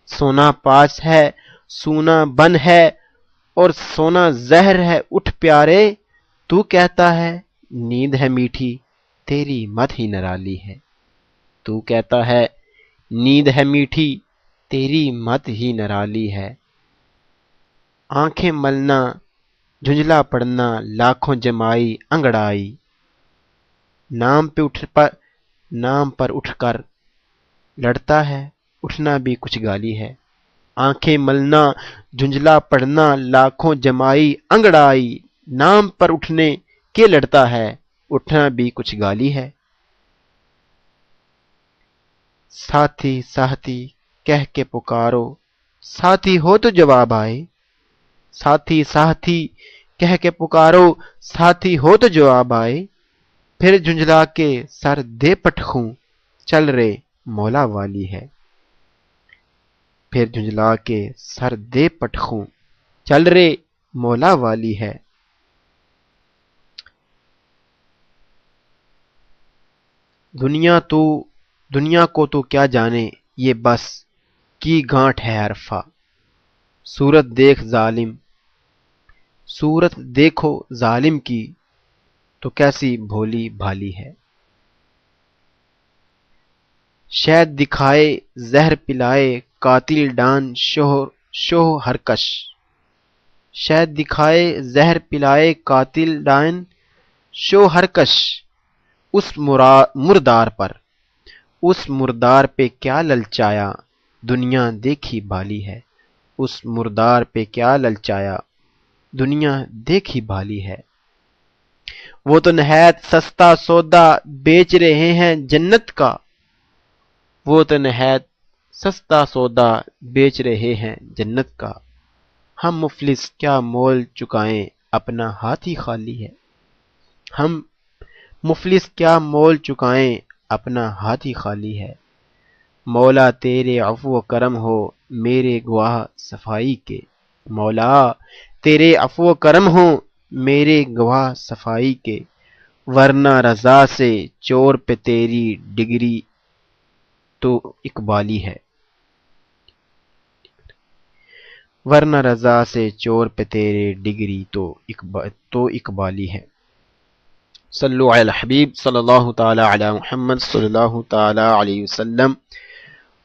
سونا پاس ہے سونا بن ہے اور سونا زہر ہے اٹھ پیارے تو کہتا ہے نیند ہے میٹھی تیری مت ہی نرالی ہے تو کہتا ہے نیند ہے میٹھی تیری مت ہی نرالی ہے۔ آنکھیں ملنا جھنجلا پڑنا لاکھوں جمائی انگڑائی نام پر اٹھ کر لڑتا ہے اٹھنا بھی کچھ گالی ہے آنکھیں ملنا جھنجلا پڑنا لاکھوں جمائی انگڑائی نام پر اٹھنے کے لڑتا ہے اٹھنا بھی کچھ گالی ہے۔ ساتھی ساتھی کہہ کے پکارو ساتھی ہو تو جواب آئے ساتھی ساتھی کہہ کے پکارو ساتھی ہو تو جواب آئے پھر جھنجلا کے سر دے پٹخوں چل رے مولا والی ہے پھر جھنجلا کے سر دے پٹخوں چل رے مولا والی ہے۔ دنیا کو تو کیا جانے یہ بس کی گانٹھ ہے عرفہ صورت دیکھ ظالم صورت دیکھو ظالم کی تو کیسی بھولی بھالی ہے. شہد دکھائے زہر پلائے قاتل ڈان شوہ ہرکش. شہد دکھائے زہر پلائے قاتل ڈان شوہ ہرکش. اس مردار پہ کیا للچایا دنیا دیکھی بھالی ہے. اس مردار پہ کیا للچایا دنیا دیکھی بھالی ہے. وہ تو نہایت سستا سودا بیچ رہے ہیں جنت کا. وہ تو نہایت سستا سودا بیچ رہے ہیں جنت کا. ہم مفلس کیا مول چکائیں اپنا ہاتھ ہی خالی ہے. ہم مفلس کیا مول چکائیں اپنا ہاتھ ہی خالی ہے. مولا تیرے عفو و کرم ہو میرے گواہ صفائی کے. مولا تیرے عفو و کرم ہو میرے گواہ صفائی کے. ورنہ رضا سے چور پہ تیری ڈگری تو اقبالی ہے. ورنہ رضا سے چور پہ تیرے ڈگری تو اقبالی ہے. صلو علی الحبیب صلی اللہ تعالی علی محمد صلی اللہ تعالی علیہ وسلم.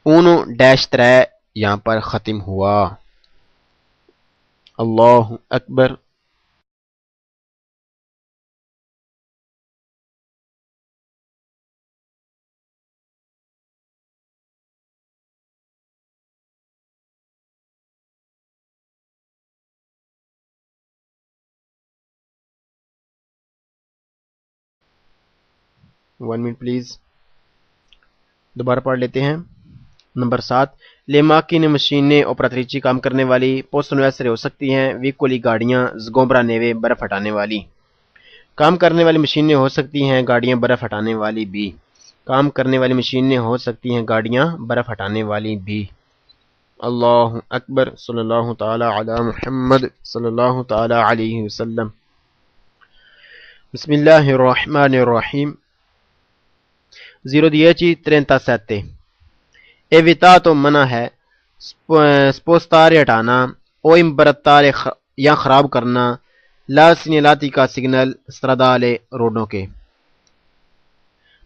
1-3 یہاں پر ختم ہوا. اللہ اکبر. ون منٹ پلیز دوبارہ پڑھ لیتے ہیں. Number 7 le macchine machine operatrici کام کرنے والی possono essere ہو سکتی ہیں veicoli گاڑیاں sgombra neve برف ہٹانے والی. کام کرنے والی مشینیں ہو سکتی ہیں گاڑیاں برف ہٹانے والی بھی. کام کرنے والی مشینیں ہو سکتی ہیں گاڑیاں برف ہٹانے والی بھی. اللہ اکبر. صلی اللہ تعالی علی محمد صلی اللہ تعالی علیہ وسلم. بسم اللہ الرحمن الرحیم. 0:37 evitato منع ہے spostare ہٹانا o imbrattare یا خراب کرنا la segnalati کا سگنل stradale روڈوں کے.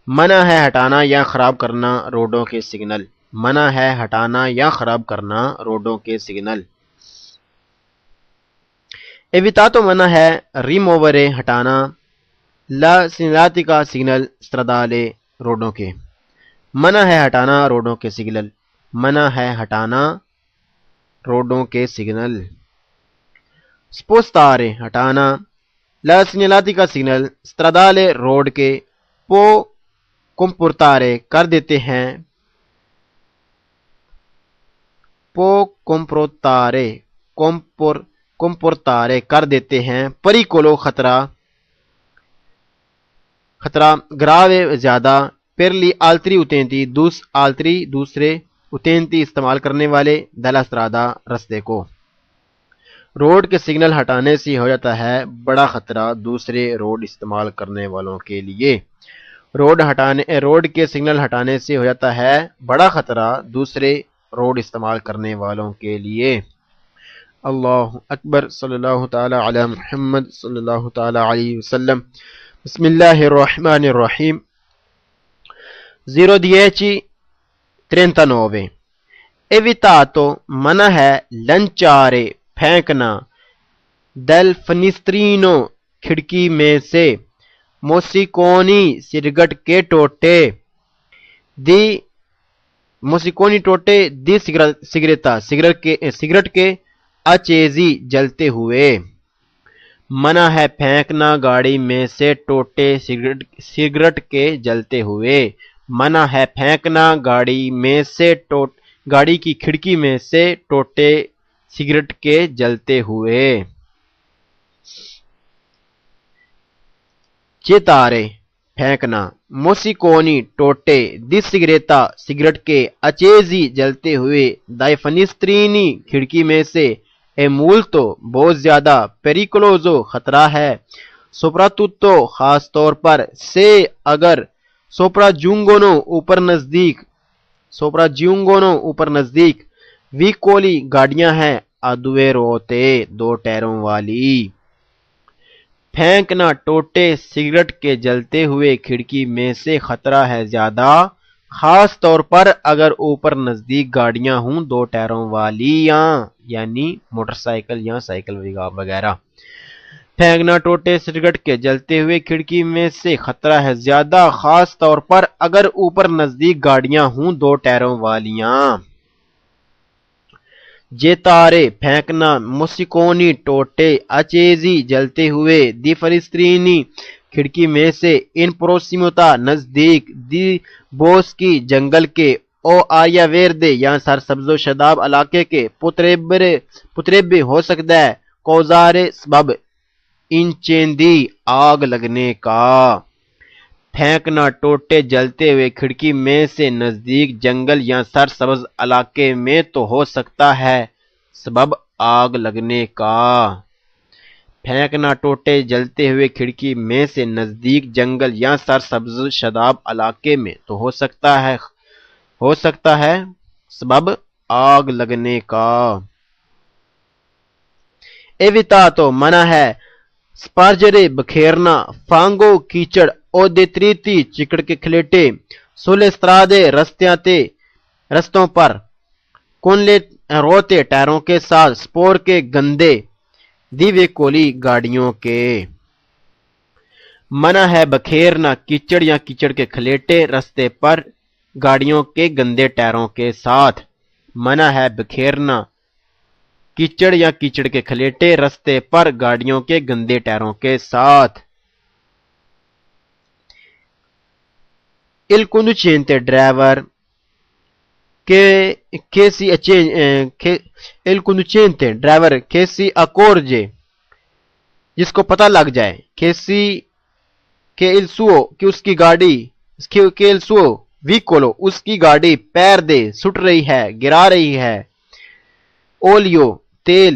منع ہے ہٹانا یا خراب کرنا روڈوں کے سگنل. منع ہے ہٹانا یا خراب کرنا روڈوں کے سگنل. evitato منع ہے rimuovere ہٹانا la segnalati کا سگنل stradale روڈوں کے. منع ہے ہٹانا روڈوں کے سگنل. منع ہے ہٹانا روڈوں کے سگنل. spostare ہٹانا la segnalati کا سگنل stradale روڈ کے. po comportare کر دیتے ہیں. po comportare کر دیتے ہیں. pericolo خطرہ grave زیادہ. per gli altri utenti دوسرے utenti استعمال کرنے والے della strada رستے کو. روڈ کے سگنل ہٹانے سے ہو جاتا ہے بڑا خطرہ دوسرے روڈ استعمال کرنے والوں کے لیے. روڈ کے سگنل ہٹانے سے ہو جاتا ہے بڑا خطرہ دوسرے روڈ استعمال کرنے والوں کے لیے. اللہ اکبر. صلی اللہ تعالی علی محمد صلی اللہ تعالی علیہ وسلم. بسم اللہ الرحمن الرحیم. 0:39 evitato منع ہے lanciare پھینکنا del finestrino کھڑکی میں سے موسیقونی سگرٹ کے ٹوٹے موسیقونی ٹوٹے دی سگریتا سگرٹ کے اچیزی جلتے ہوئے. منع ہے پھینکنا گاڑی میں سے ٹوٹے سگرٹ کے جلتے ہوئے. منع ہے پھینکنا گاڑی کی کھڑکی میں سے ٹوٹے سگرٹ کے جلتے ہوئے. چیتارے پھینکنا موسیقونی ٹوٹے دی سگریتا سگرٹ کے اچیزی جلتے ہوئے دائی فنسترینی کھڑکی میں سے. اے مولتو بہت زیادہ. پیریکولوزو خطرہ ہے. سوپراتوتو خاص طور پر. سے اگر. سوپرا جونگونو اوپر نزدیک. ویکولی گاڑیاں ہیں. ادوے روتے دو ٹیروں والی. پھینکنا ٹوٹے سگریٹ کے جلتے ہوئے کھڑکی میں سے خطرہ ہے زیادہ، خاص طور پر اگر اوپر نزدیک گاڑیاں ہوں دو ٹائروں والی یعنی موٹر سائیکل یا سائیکل وغیرہ۔ پھینکنا ٹوٹے سگریٹ کے جلتے ہوئے کھڑکی میں سے خطرہ ہے زیادہ، خاص طور پر اگر اوپر نزدیک گاڑیاں ہوں دو ٹائروں والیاں۔ جیتارے پھینکنا، موسیقونی ٹوٹے اچیزی جلتے ہوئے، دی فلسطینی کھڑکی میں سے، ان پروسیموتا نزدیک، دی بوسکی جنگل کے، او آریا ویردے یا سرسبز و شاداب علاقے کے، پتریبے ہو سکتا ہے، کوزارے سبب انچیندی آگ لگنے کا۔ پھینکنا ٹوٹے جلتے ہوئے کھڑکی میں سے نزدیک جنگل یا سرسبز علاقے میں تو ہو سکتا ہے سبب آگ لگنے کا۔ پھینکنا ٹوٹے جلتے ہوئے کھڑکی میں سے نزدیک جنگل یا سرسبز شاداب علاقے میں تو ہو سکتا ہے سبب آگ لگنے کا۔ ایویتا تو منع ہے، سپارجرے بکھیرنا، فانگو کیچڑ، او دیتریتی چکڑ کے کھلیٹے، سولے سترادے رستوں پر، کونلے روتے ٹائروں کے ساتھ، سپور کے گندے، دیوے کولی گاڑیوں کے۔ منع ہے بکھیرنا کیچڑ یا کیچڑ کے کھلیٹے رستے پر گاڑیوں کے گندے ٹائروں کے ساتھ۔ منع ہے بکھیرنا کیچڑ یا کیچڑ کے کھلیٹے رستے پر گاڑیوں کے گندے ٹائروں کے ساتھ۔ Il conducente driver che si accorge، جس کو پتہ لگ جائے، کہ اس کی گاڑی، che il suo veicolo، اس کی گاڑی پیر دے سٹ رہی ہے، گرا رہی ہے۔ اولio تیل،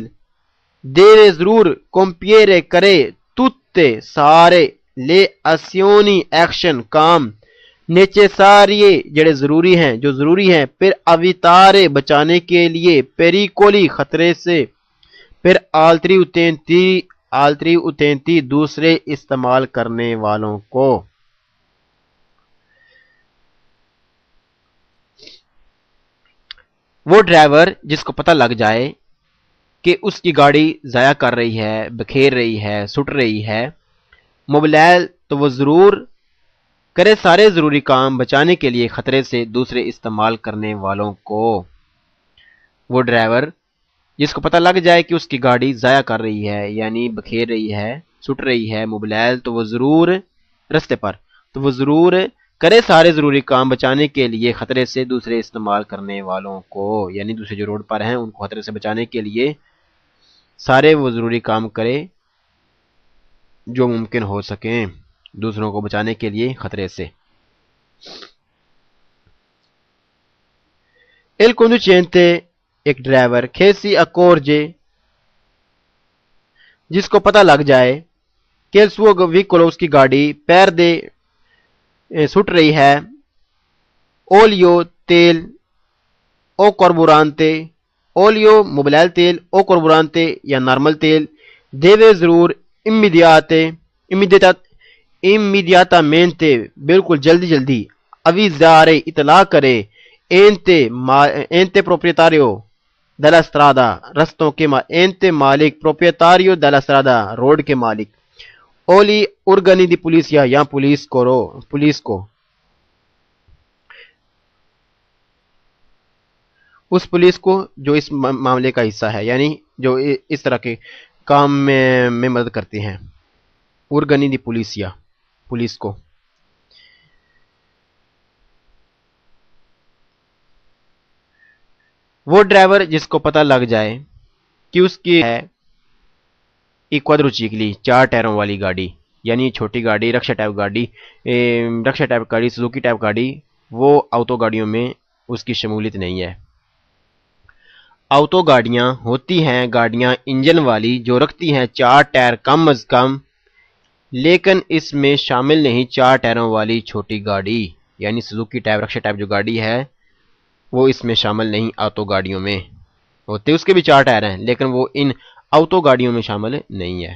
deve ضرور compiere کرے، tutte سارے، le azioni ایکشن کام، نیچیساریے جو ضروری ہیں، پھر اویتارے بچانے کے لیے، پیریکولی خطرے سے، پھر آلتری اتینتی دوسرے استعمال کرنے والوں کو۔ وہ ڈرائیور جس کو پتہ لگ جائے کہ اس کی گاڑی ضائع کر رہی ہے، بکھیر رہی ہے، سٹ رہی ہے، موبائل تو وہ ضرور کرے سارے ضروری کام بچانے کے لیے خطرے سے دوسرے استعمال کرنے والوں کو۔ وہ ڈرائیور جس کو پتہ لگ جائے کہ اس کی گاڑی ضائع کر رہی ہے یعنی بکھیر رہی ہے، سٹ رہی ہے، موبائل تو وہ ضرور رستے پر، تو وہ ضرور کرے سارے ضروری کام بچانے کے لیے خطرے سے دوسرے استعمال کرنے والوں کو، یعنی دوسرے جو روڈ پر ہیں ان کو خطرے سے بچانے کے لیے سارے وہ ضروری کام کرے جو ممکن ہو سکیں دوسروں کو بچانے کے لیے خطرے سے۔ Il conducente ایک ڈرائیور، che si accorge جس کو پتہ لگ جائے کہ il suo veicolo اس کی گاڑی پیر دے سٹ رہی ہے، اولio تیل، او کاربورانتے، اولio موبائل تیل، او کاربورانتے یا نارمل تیل، deve ضرور، immediatamente بالکل جلدی، avvisare اطلاع کرے، ente proprietario della strada رستوں کے ente مالک، proprietario della strada روڈ کے مالک، اولی organi di polizia یا پولیس کو، اس پولیس کو جو اس معاملے کا حصہ ہے، یعنی جو اس طرح کے کام میں مدد کرتی ہیں، organi di polizia پولیس کو۔ وہ ڈرائیور جس کو پتہ لگ جائے کہ اس کی ہے کوادروچیکلی 4 ٹائروں والی گاڑی، یعنی چھوٹی گاڑی، رکشا ٹائپ گاڑی، سوزوکی ٹائپ گاڑی، وہ آٹو گاڑیوں میں اس کی شمولیت نہیں ہے۔ آٹو گاڑیاں ہوتی ہیں گاڑیاں انجن والی جو رکھتی ہیں 4 ٹائر کم از کم، لیکن اس میں شامل نہیں 4 ٹائروں والی چھوٹی گاڑی، یعنی سوزوکی ٹائپ، رکشا ٹائپ جو گاڑی ہے وہ اس میں شامل نہیں۔ آٹو گاڑیوں میں ہوتے اس کے بھی 4 ٹائر ہیں لیکن وہ ان آٹو گاڑیوں میں شامل نہیں ہے۔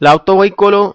l'autoveiculo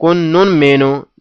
con non meno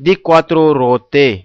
di quattro ruote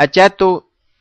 eccetto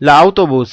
l'autobus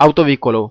autoveiculo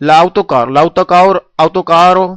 l'autocaro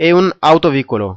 e un autoveiculo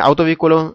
autoveiculo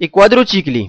i quadricicli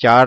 4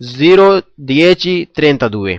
0:10:32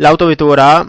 l'autovettura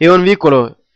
e un veicolo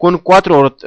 con quattro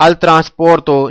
al trasporto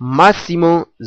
massimo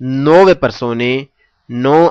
9 persone 9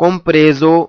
compreso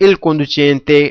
il conducente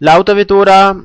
l'autovettura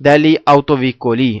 degli autoveicoli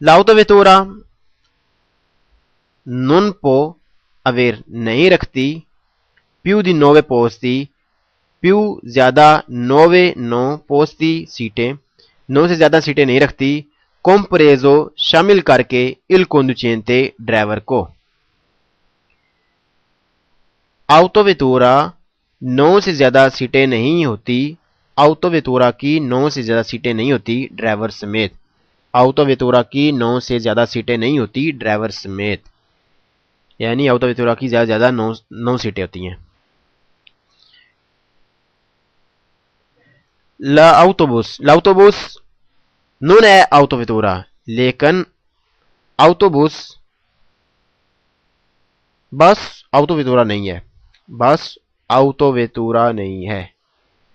l'autovettura non può aver نہیں رکھتی più di 9 posti più زیادہ 9 posti سیٹیں 9 سے زیادہ سیٹیں نہیں رکھتی compreso شامل کر کے il conducente ڈرائیور کو autovettura 9 سے زیادہ سیٹیں نہیں ہوتی autovettura کی 9 سے زیادہ سیٹیں نہیں ہوتی ڈرائیور سمیت autovettura کی 9 سے زیادہ سیٹیں نہیں ہوتی ڈرائیور سمیت یعنی autovettura کی زیادہ 9 سیٹیں ہوتی ہیں l'autobus non è autovettura لیکن autobus بس autovettura نہیں ہے بس autovettura نہیں ہے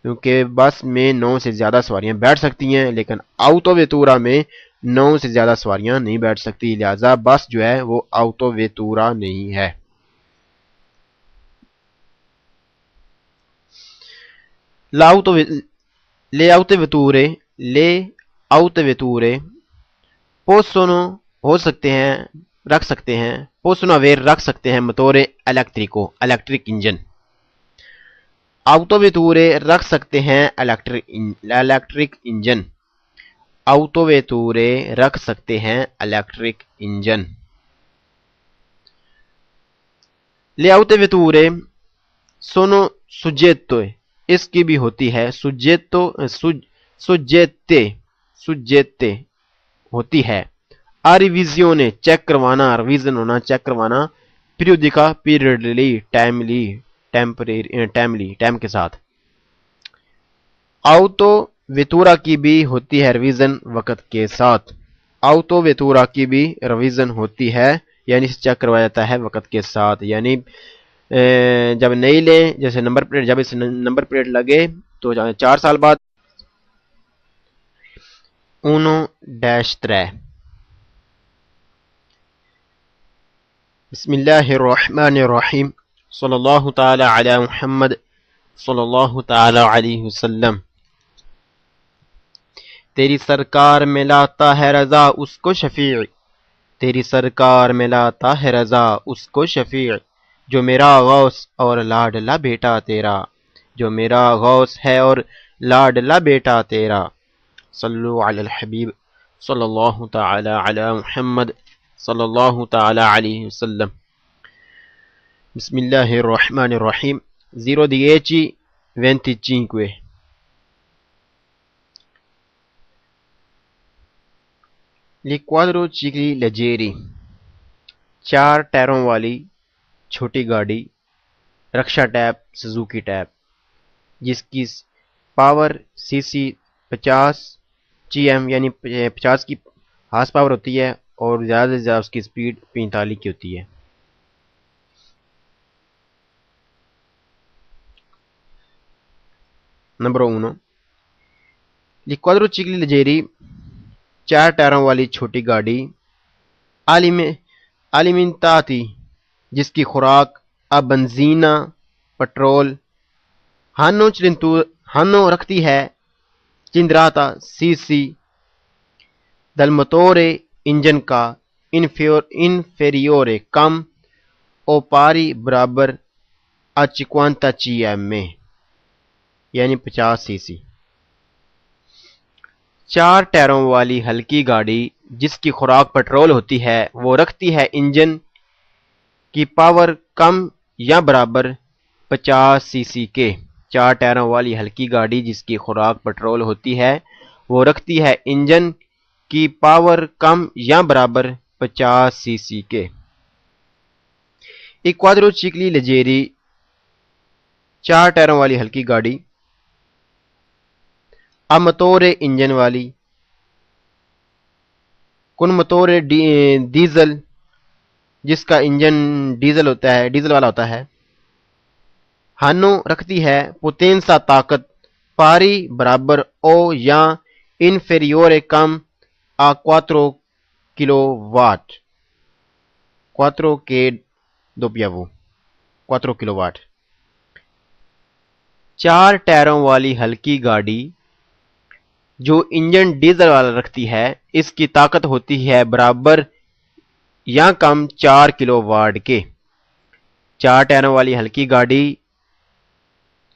کیونکہ بس میں 9 سے زیادہ سواریاں بیٹھ سکتی ہیں لیکن autovettura میں 9 سے زیادہ سواریاں نہیں بیٹھ سکتی لہذا بس جو ہے وہ autovettura نہیں ہے le autovetture possono ہو سکتے ہیں رکھ سکتے ہیں possono aver رکھ سکتے ہیں motore elettrico electric engine autovetture رکھ سکتے ہیں electric engine autovetture رکھ سکتے ہیں electric engine le autovetture sono suggette اس کی بھی ہوتی ہے سجیتے ہوتی ہے ریویژن چیک کروانا ریویژن ہونا چیک کروانا پیریوڈیکا پیریڈلی ٹائم کے ساتھ autovettura کی بھی ہوتی ہے ریویژن وقت کے ساتھ autovettura کی بھی ریویژن ہوتی ہے یعنی اسے چیک کروایا جاتا ہے وقت کے ساتھ یعنی جب نہیں لیں جیسے نمبر پلیٹ جب اس نمبر پلیٹ لگے تو 4 سال بعد 1-3 بسم اللہ الرحمن الرحیم صلی اللہ تعالی علی محمد صلی اللہ تعالی علیہ وسلم تیری سرکار میں لاتا ہے رضا اس کو شفیع تیری سرکار میں لاتا ہے رضا اس کو شفیع جو میرا غوث اور لاڈلا بیٹا تیرا جو میرا غوث ہے اور لاڈلا بیٹا تیرا صلو علی الحبیب صلی اللہ تعالی علی محمد صلی اللہ تعالی علیہ وسلم بسم اللہ الرحمن الرحیم 0:10:25 li quadricicli leggeri 4 ٹائروں والی چھوٹی گاڑی رکشا ٹائپ سزوکی ٹائپ جس کی پاور سی سی 50 جی ایم یعنی 50 کی ہارس پاور ہوتی ہے اور زیادہ سے زیادہ اس کی سپیڈ 45 کی ہوتی ہے نمبر 1 li quadricicli leggeri 4 ٹائروں والی چھوٹی گاڑی alimentati جس کی خوراک بنزینہ پٹرول ہانو رکھتی ہے چندراتا سی سی دل موتورے انجن کا انفیریورے کم او پاری برابر 50 جی ایم میں یعنی 50 سی سی 4 ٹائروں والی ہلکی گاڑی جس کی خوراک پٹرول ہوتی ہے وہ رکھتی ہے انجن کی پاور کم یا برابر 50 سی سی کے 4 ٹائروں والی ہلکی گاڑی جس کی خوراک پٹرول ہوتی ہے وہ رکھتی ہے انجن کی پاور کم یا برابر 50 سی سی کے ایک quadricicli leggeri 4 ٹائروں والی ہلکی گاڑی موتورے انجن والی کن موتورے ڈیزل جس کا انجن ڈیزل والا ہوتا ہے ہانو رکھتی ہے پوتینسا طاقت پاری برابر او یا انفیریورے کم 4 کلو واٹ 4 کے دوپیاوو 4 کلو واٹ 4 ٹائروں والی ہلکی گاڑی جو انجن ڈیزل والا رکھتی ہے اس کی طاقت ہوتی ہے برابر یا کم 4 کلو واٹ کے 4 ٹائروں والی ہلکی گاڑی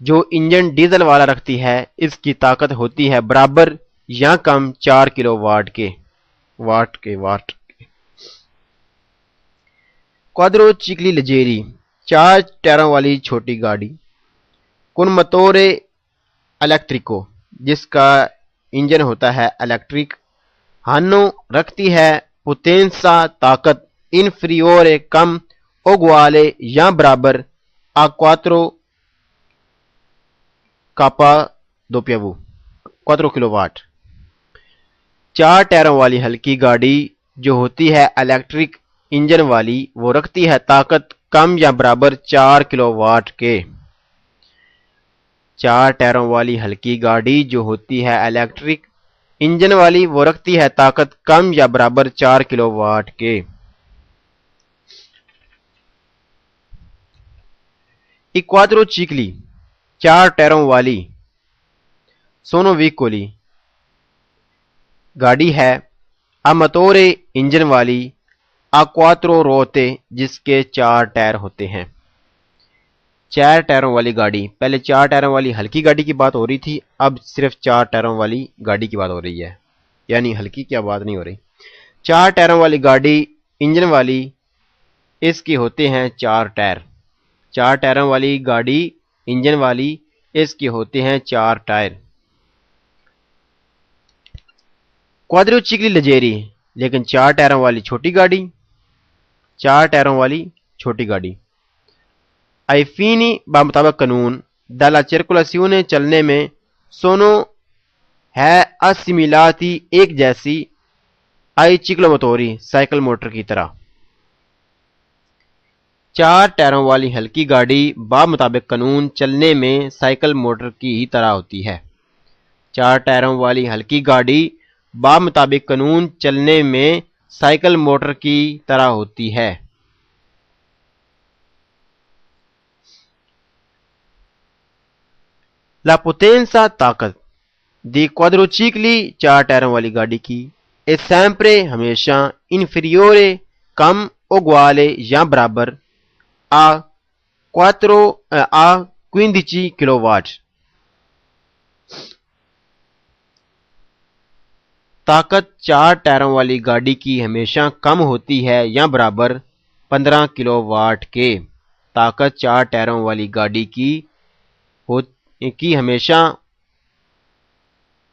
جو انجن ڈیزل والا رکھتی ہے اس کی طاقت ہوتی ہے برابر یا کم 4 کلو واٹ کے کوادرو چیکلی لجیری 4 ٹائروں والی چھوٹی گاڑی کن موتورے الیکٹریکو جس کا انجن ہوتا ہے الیکٹرک ہانو رکھتی ہے پوتینسا طاقت انفریورے کم اوگوالے یا برابر آکواترو کاپا دوپیاوو 4 کلو واٹ 4 ٹائروں والی ہلکی گاڑی جو ہوتی ہے الیکٹرک انجن والی وہ رکھتی ہے طاقت کم یا برابر 4 کلو واٹ کے 4 ٹائروں والی ہلکی گاڑی جو ہوتی ہے الیکٹرک انجن والی وہ رکھتی ہے طاقت کم یا برابر 4 کلو واٹ کے ایکوادرو چیکلی 4 ٹائروں والی سونو ویکولی گاڑی ہے اماتورے انجن والی آکواترو روتے جس کے 4 ٹائر ہوتے ہیں 4 ٹائروں والی گاڑی پہلے 4 ٹائروں والی ہلکی گاڑی کی بات ہو رہی تھی اب صرف 4 ٹائروں والی گاڑی کی بات ہو رہی ہے یعنی ہلکی کی بات نہیں ہو رہی 4 ٹائروں والی گاڑی انجن والی اس کے ہوتے ہیں 4 ٹائر 4 ٹائروں والی گاڑی انجن والی اس کے ہوتے ہیں 4 ٹائر کوادرو چیکلی لجیری لیکن 4 ٹائروں والی چھوٹی گاڑی 4 ٹائروں والی چھوٹی گاڑی آئیفینی بمطابق قانون دالا چرکولاسیون چلنے میں سونو ہے اسیمیلاتی ایک جیسی آئی چیکلو موتوری سائیکل موٹر کی طرح 4 ٹائروں والی ہلکی گاڑی بمطابق قانون چلنے میں سائیکل موٹر کی ہی طرح ہوتی ہے 4 ٹائروں والی ہلکی گاڑی بمطابق قانون چلنے میں سائیکل موٹر کی طرح ہوتی ہے لا پوتینسا طاقت دی کوادروچیکلی 4 ٹائروں والی گاڑی کی اے سیمپرے ہمیشہ انفیریورے کم اوگوالے یا برابر آ 15 کلو واٹ طاقت 4 ٹائروں والی گاڑی کی ہمیشہ کم ہوتی ہے یا برابر 15 کلو واٹ کے طاقت 4 ٹائروں والی گاڑی کی ہمیشہ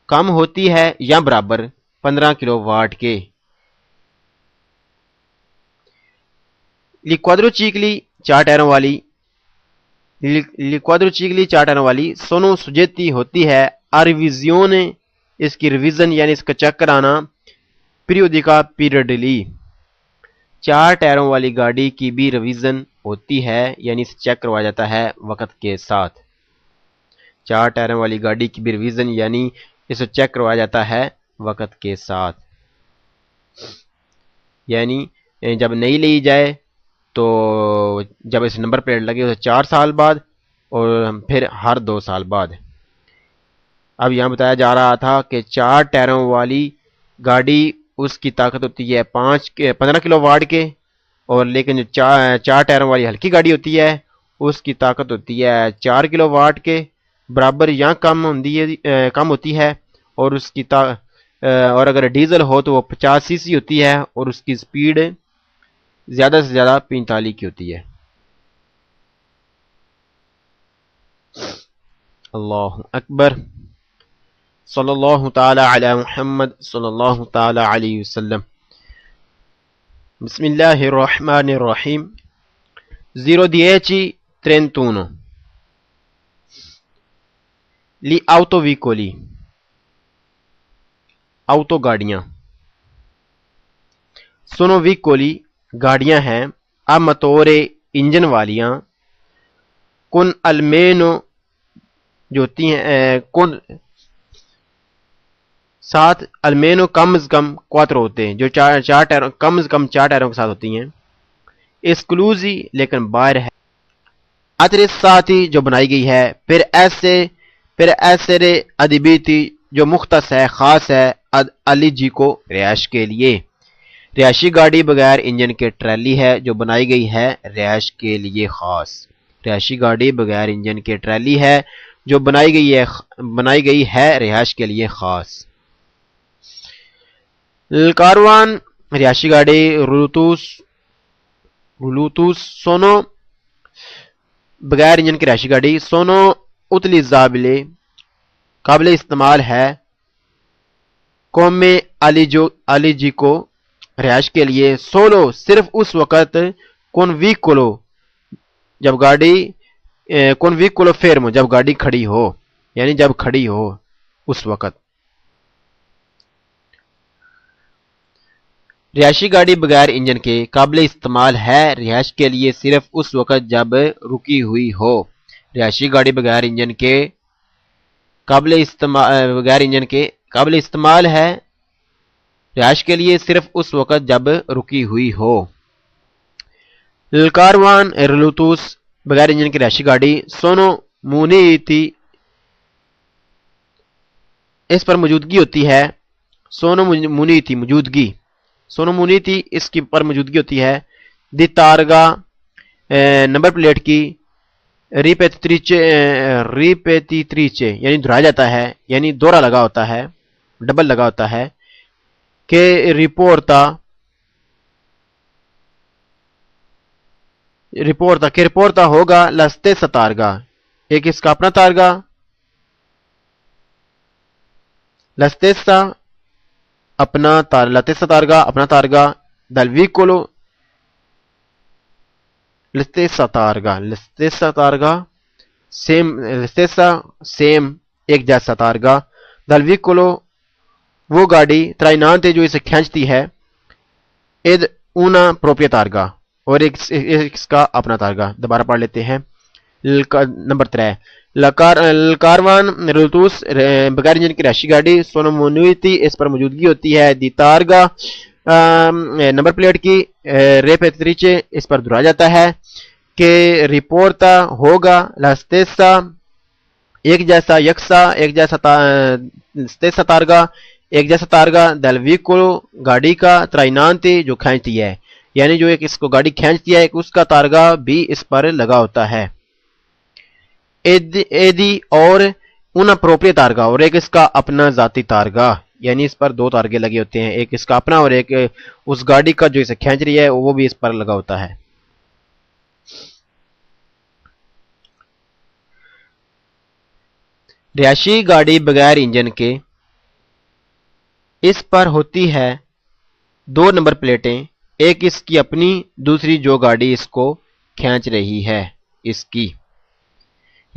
کم ہوتی ہے یا برابر 15 کلو واٹ کے لیکوادرو چیکلی 4 ٹائروں والی سونو سجیتی ہوتی ہے ریویزیون اس کی ریویژن یعنی اس کا چیک کرانا پیریوڈیکا پیریڈلی 4 ٹائروں والی گاڑی کی بھی ریویژن ہوتی ہے یعنی اسے چیک کروایا جاتا ہے وقت کے ساتھ 4 ٹائروں والی گاڑی کی بھی ریویژن یعنی اسے چیک کروایا جاتا ہے وقت کے ساتھ یعنی جب نئی لی جائے تو جب اس نمبر پلیٹ لگے اسے 4 سال بعد اور پھر ہر 2 سال بعد اب یہاں بتایا جا رہا تھا کہ 4 ٹائروں والی گاڑی اس کی طاقت ہوتی ہے 15 کلو واٹ کے اور لیکن جو 4 ٹائروں والی ہلکی گاڑی ہوتی ہے اس کی طاقت ہوتی ہے 4 کلو واٹ کے برابر یا کم ہوتی ہے اور اس کی اور اگر ڈیزل ہو تو وہ 50 سی سی ہوتی ہے اور اس کی سپیڈ زیادہ سے زیادہ 45 کی ہوتی ہے اللہ اکبر صلی اللہ تعالی علی محمد صلی اللہ تعالی علیہ وسلم بسم اللہ الرحمن الرحیم 0:31 لی آؤتو ویکولی آؤتو گاڑیاں سونو ویکولی گاڑیاں ہیں اماتورے انجن والیاں کن المینو جو ہوتی ہیں ساتھ المینو کم از کم 4 ہوتے ہیں جو 4 ٹائروں کم از کم 4 ٹائروں کے ساتھ ہوتی ہیں ایکسکلوزی لیکن باہر ہے اترساتی جو بنائی گئی ہے پھر ایسے ادبیتی جو مختص ہے خاص ہے علی جی کو رہائش کے لیے رہائشی گاڑی بغیر انجن کے ٹرالی ہے جو بنائی گئی ہے رہائش کے لیے خاص. رہائشی گاڑی بغیر انجن کے ٹرالی ہے جو بنائی گئی ہے رہائش کے لیے خاص. کاروان رہائشی گاڑی. رولوتوس سونو بغیر انجن کی رہائشی گاڑی. سونو اتلیزابلے قابل استعمال ہے. قوم علی جی کو رہائش کے لیے. سولو صرف اس وقت کنویکولو فیرمو جب گاڑی کھڑی ہو، یعنی جب کھڑی ہو اس وقت. رہائشی گاڑی بغیر انجن کے قابل استعمال ہے رہائش کے لیے صرف اس وقت جب رکی ہوئی ہو. رہائشی گاڑی بغیر انجن کے قابل استعمال ہے رہائش کے لیے صرف اس وقت جب رکی ہوئی ہو. کاروان رولوتوس بغیر انجن کی رہائشی گاڑی. سونو مونیتی اس پر موجودگی ہوتی ہے. سونو مونیتی اس کی پر موجودگی ہوتی ہے. دی تارگا نمبر پلیٹ کی. ریپیتیتریچے یعنی دہرایا جاتا ہے، یعنی دورہ لگا ہوتا ہے، ڈبل لگا ہوتا ہے. کہ رپورتا ہوگا لستے ستارگا ایک اس کا اپنا تارگا. لستیسا تارگا اپنا تارگا. دلویکولو لستیسا تارگا سیم ایک جیسا تارگا. دلویکولو وہ گاڑی ترائنانتے جو اسے کھینچتی ہے. اد اونا پروپیا تارگا اور ایک اس کا اپنا تارگا. دوبارہ پڑھ لیتے ہیں. نمبر 3 کاروان رولوتوس بغیر انجن کی رہائشی گاڑی. سونو مونیتی اس پر موجودگی ہوتی ہے. دی تارگا نمبر پلیٹ کی. ریپیتریچے اس پر دہرایا جاتا ہے. کہ رپورتا ہوگا لستیسا ایک جیسا تارگا ایک جیسا تارگا. دلویکولو گاڑی کا. ترائنانتے جو کھینچتی ہے، یعنی جو ایک اس کو گاڑی کھینچتی ہے ایک اس کا تارگا بھی اس پر لگا ہوتا ہے. ایدی اور ان اپروپریٹ تارگا اور ایک اس کا اپنا ذاتی تارگا، یعنی اس پر 2 تارگے لگے ہوتے ہیں، ایک اس کا اپنا اور ایک اس گاڑی کا جو اسے کھینچ رہی ہے وہ بھی اس پر لگا ہوتا ہے. رہائشی گاڑی بغیر انجن کے اس پر ہوتی ہے 2 نمبر پلیٹیں، ایک اس کی اپنی، دوسری جو گاڑی اس کو کھینچ رہی ہے اس کی.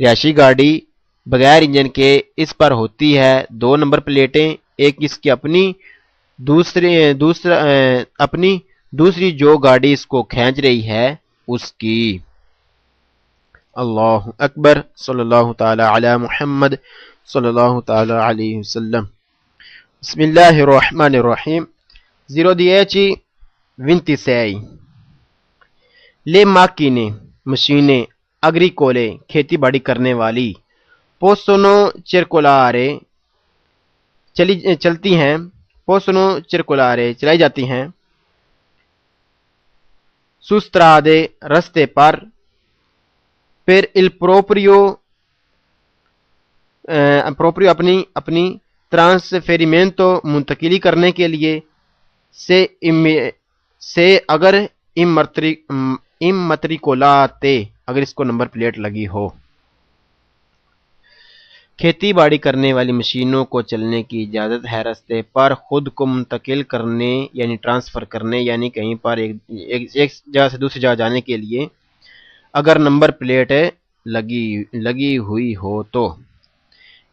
رہائشی گاڑی بغیر انجن کے اس پر ہوتی ہے 2 نمبر پلیٹیں، ایک اس کی اپنی، دوسری جو گاڑی اس کو کھینچ رہی ہے اس کی. اللہ اکبر. صلی اللہ تعالی علی محمد صلی اللہ تعالی علیہ وسلم. بسم اللہ الرحمن الرحیم. 0:26 لے ماکینے مشینیں. اگریکولے کھیتی باڑی کرنے والی. پوسونو چرکولارے چلتی ہیں. پوسونو چرکولارے چلائی جاتی ہیں. سوسترادے رستے پر. پھر الپروپریو اپنی ٹرانسفیریمنٹو منتقلی کرنے کے لیے. سے اگر امتریکولاتے اگر اس کو نمبر پلیٹ لگی ہو. کھیتی باڑی کرنے والی مشینوں کو چلنے کی اجازت ہے رستے پر خود کو منتقل کرنے یعنی ٹرانسفر کرنے، یعنی کہیں پر ایک جگہ سے دوسری جگہ جانے کے لیے اگر نمبر پلیٹ لگی ہوئی ہو تو.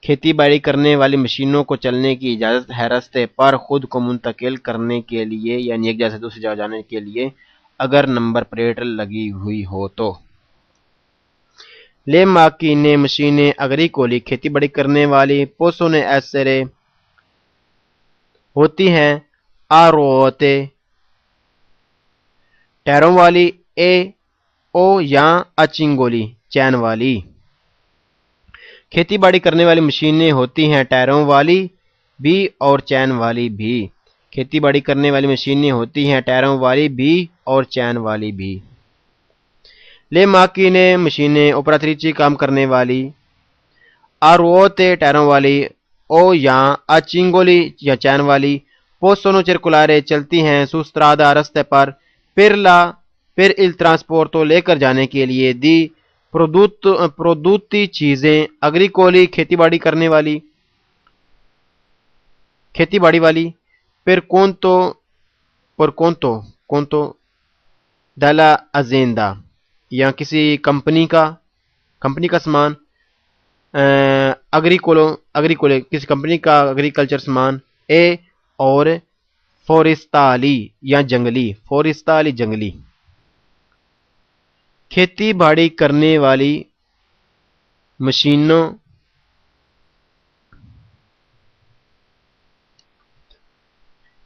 کھیتی باڑی کرنے والی مشینوں کو چلنے کی اجازت ہے رستے پر خود کو منتقل کرنے کے لیے، یعنی ایک جگہ سے دوسری جگہ جانے کے لیے اگر نمبر پلیٹ لگی ہوئی ہو تو. لے ماکینے مشینیں اگریکولی کھیتی باڑی کرنے والی. پوسونے ایسرے ہوتی ہیں. آروتے ٹیروں والی. او یا اچنگولی چین والی. کھیتی باڑی کرنے والی مشینیں ہوتی ہیں ٹائروں والی بھی اور چین والی بھی. کھیتی باڑی کرنے والی مشینیں ہوتی ہیں ٹائروں والی بھی اور چین والی بھی. لے ماکینے مشینیں operatrici کام کرنے والی. A ruote ٹائروں والی. او یا a cingoli یا چین والی. possono circolare چلتی ہیں su strada رستے پر. per il trasporto لے کر جانے کے لیے. di prodotti چیزیں. agricoli کھیتی باڑی کرنے والی کھیتی باڑی والی. per conto della azienda یا کسی کمپنی کا سامان. agricole کسی کمپنی کا ایگریکلچر سامان. اور forestali یا جنگلی. کھیتی باڑی کرنے والی مشینوں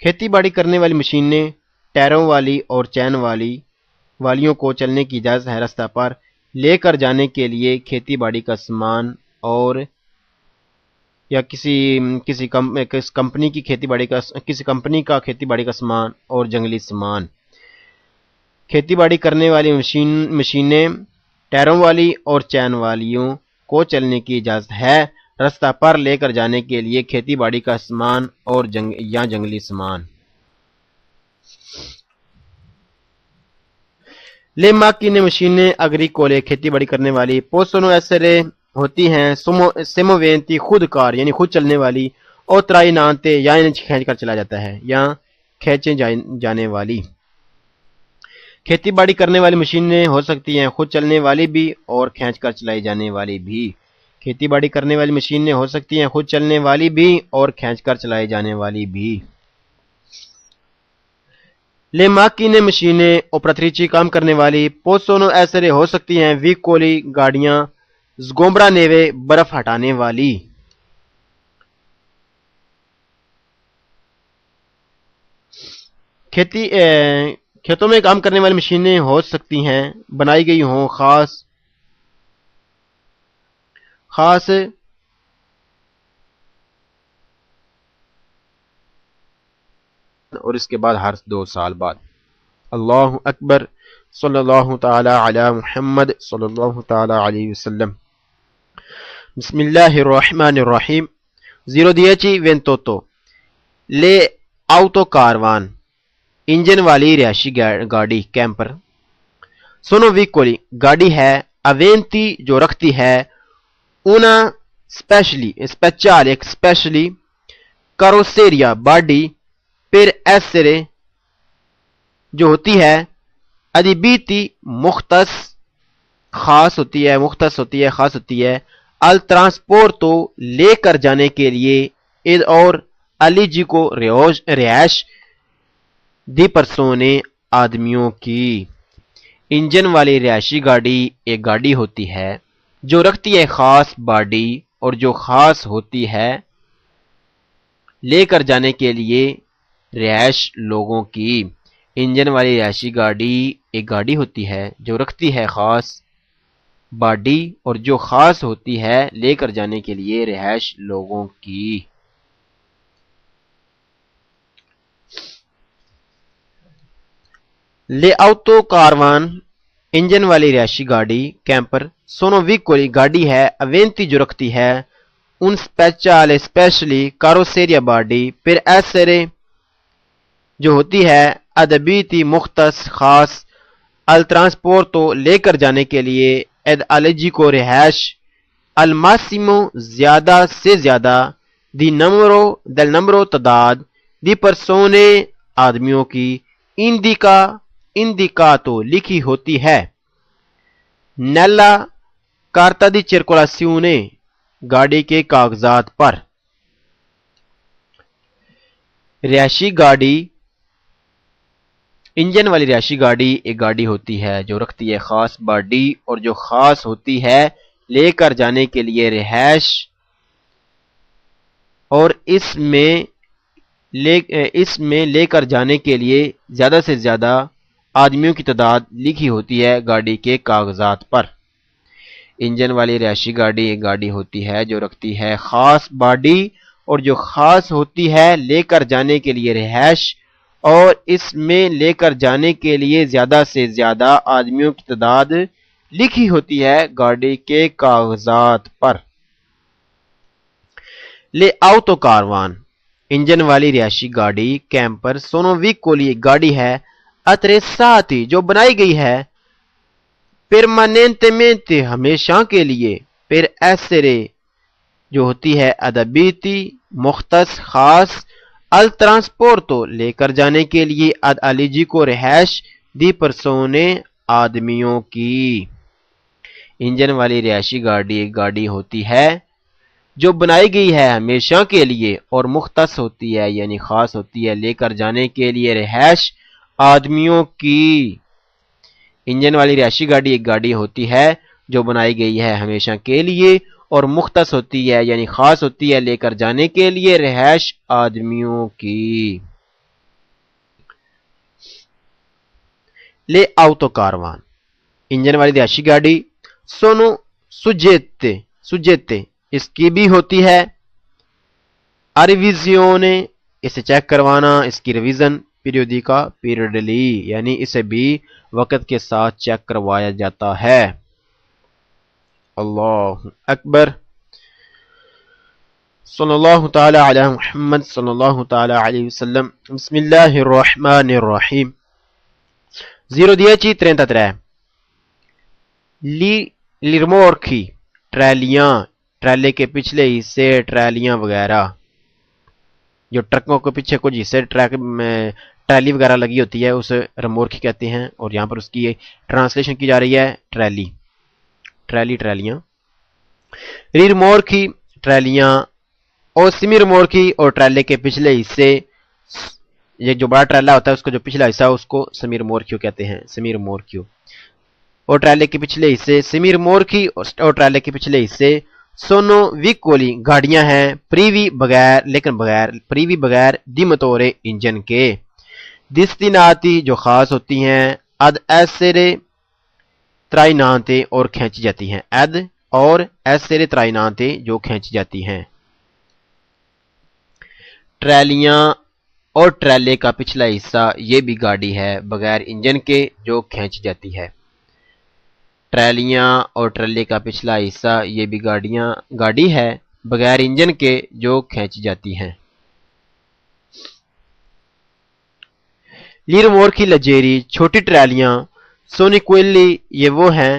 کھیتی باڑی کرنے والی مشینیں ٹائروں والی اور چین والیوں کو چلنے کی اجازت ہے رستہ پر لے کر جانے کے لیے کھیتی باڑی کا سامان اور یا کسی کمپنی کی کسی کمپنی کا کھیتی باڑی کا سامان اور جنگلی سامان. کھیتی باڑی کرنے والی مشینیں ٹائروں والی اور چین والیوں کو چلنے کی اجازت ہے رستہ پر لے کر جانے کے لیے کھیتی باڑی کا سامان اور یا جنگلی سامان. لے ماکینے مشینیں agricole کھیتی باڑی کرنے والی. possono essere ہوتی ہیں semoventi خود کار یعنی خود چلنے والی. اور trainante یا انہیں کھینچ کر چلا جاتا ہے یا کھینچے جانے والی. کھیتی باڑی کرنے والی مشینیں ہو سکتی ہیں خود چلنے والی بھی اور کھینچ کر چلائی جانے والی بھی. کھیتی باڑی کرنے والی مشینیں ہو سکتی ہیں خود چلنے والی بھی اور کھینچ کر چلائی جانے والی بھی. لے ماکینے مشینیں operatrici کام کرنے والی. possono essere ہو سکتی ہیں veicoli گاڑیاں. sgombra neve برف ہٹانے والی. کھیتوں میں کام کرنے والی مشینیں ہو سکتی ہیں بنائی گئی ہوں خاص اور اس کے بعد ہر 2 سال بعد. اللہ اکبر. صلی اللہ تعالی علی محمد صلی اللہ تعالی علیہ وسلم. بسم اللہ الرحمن الرحیم. 010 لے آؤٹو کاروان انجن والی رہائشی گاڑی کیمپر. سونو ویکولی گاڑی ہے. اوینتی جو رکھتی ہے. اونا اسپیشلی کاروسیریا باڈی. پھر ایسرے جو ہوتی ہے. ادیبیتی خاص ہوتی ہے. ال ٹرانسپورٹو لے کر جانے کے لیے. اور الیجی کو رہائش دی پرسونے آدمیوں کی. انجن والی رہائشی گاڑی ایک گاڑی ہوتی ہے جو رکھتی ہے خاص باڈی اور جو خاص ہوتی ہے لے کر جانے کے لیے رہائش لوگوں کی. انجن والی رہائشی گاڑی ایک گاڑی ہوتی ہے جو رکھتی ہے خاص باڈی اور جو خاص ہوتی ہے لے کر جانے کے لیے رہائش لوگوں کی. لے آؤٹو کاروان انجن والی رہائشی گاڑی کیمپر. سونو ویکولی گاڑی ہے. اوینتی جو رکھتی ہے. ان اسپیشلی کاروسیریا باڈی. پھر ایسرے جو ہوتی ہے. ادبیتی خاص. ال ٹرانسپورٹو لے کر جانے کے لیے. اد الیجی کو رہائش. الماسیمو زیادہ سے زیادہ. دل نمبرو تعداد. دی پرسونے آدمیوں کی. اندیکاتو لکھی ہوتی ہے. نیلا کارتا دی چرکولاسیونے گاڑی کے کاغذات پر. رہائشی گاڑی انجن والی رہائشی گاڑی ایک گاڑی ہوتی ہے جو رکھتی ہے خاص باڈی اور جو خاص ہوتی ہے لے کر جانے کے لیے رہائش. اور اس میں لے کر جانے کے لیے زیادہ سے زیادہ آدمیوں کی تعداد لکھی ہوتی ہے گاڑی کے کاغذات پر. انجن والی رہائشی گاڑی ایک گاڑی ہوتی ہے جو رکھتی ہے خاص باڈی اور جو خاص ہوتی ہے لے کر جانے کے لیے رہائش، اور اس میں لے کر جانے کے لیے زیادہ سے زیادہ آدمیوں کی تعداد لکھی ہوتی ہے گاڑی کے کاغذات پر۔ لے آؤٹو کاروان انجن والی رہائشی گاڑی کیمپر سونو ویکولی ایک گاڑی ہے اتریساتی جو بنائی گئی ہے پرماننtemente ہمیشہ کے لیے، پر ایسرے جو ہوتی ہے ادبیتی مختص خاص، الٹرانسپورٹو لے کر جانے کے لیے، اد الیجی کو رہائش، دی پرسونے آدمیوں کی۔ انجن والی رہائشی گاڑی ایک گاڑی ہوتی ہے جو بنائی گئی ہے ہمیشہ کے لیے اور مختص ہوتی ہے یعنی خاص ہوتی ہے لے کر جانے کے لیے رہائش آدمیوں کی۔ انجن والی رہائشی گاڑی ایک گاڑی ہوتی ہے جو بنائی گئی ہے ہمیشہ کے لیے اور مختص ہوتی ہے یعنی خاص ہوتی ہے لے کر جانے کے لیے رہائش آدمیوں کی۔ لے آؤٹو کاروان انجن والی رہائشی گاڑی سونو سجیتے اس کی بھی ہوتی ہے ریویزیونے اسے چیک کروانا، اس کی ریویژن، پیریوڈیکا پیریڈلی یعنی اسے بھی وقت کے ساتھ چیک کروایا جاتا ہے۔ اللہ اکبر، صلی اللہ تعالی علی محمد صلی اللہ تعالی علیہ وسلم۔ بسم اللہ الرحمن الرحیم۔ 0:10:33 ریمورکی ٹرالیاں، ٹرالے کے پچھلے حصے، ٹرالیاں وغیرہ، جو ٹرکوں کے پیچھے کچھ حصے ٹرالی وغیرہ لگی ہوتی ہے اسے ریمورکی کہتے ہیں، اور یہاں پر اس کی ٹرانسلیشن کی جا رہی ہے ٹرالیاں، ریمورکی ٹرالیاں، اور سیمی ریمورکی اور ٹرالے کے پچھلے حصے، یہ جو بڑا ٹرالا ہوتا ہے اس کو جو پچھلا حصہ اس کو سیمی ریمورکیو کہتے ہیں، سیمی ریمورکیو، اور ٹرالے کے پچھلے حصے سیمی ریمورکی، اور ٹرالے کے پچھلے حصے سونو ویکولی گاڑیاں ہیں پریوی بغیر دی موتورے انجن کے، دستیناتی جو خاص ہوتی ہیں، اد ایسرے ترائنانتے اور کھینچی جاتی ہیں، اد اور ایسرے ترائنانتے جو کھینچی جاتی ہیں۔ ٹرالیاں اور ٹرالے کا پچھلا حصہ یہ بھی گاڑی ہے بغیر انجن کے جو کھینچی جاتی ہے۔ ٹرالیاں اور ٹرالے کا پچھلا حصہ یہ بھی گاڑی ہے بغیر انجن کے جو کھینچی جاتی ہیں۔ ریمورکی لیجیری چھوٹی ٹرالیاں، سونیکویلی یہ وہ ہیں،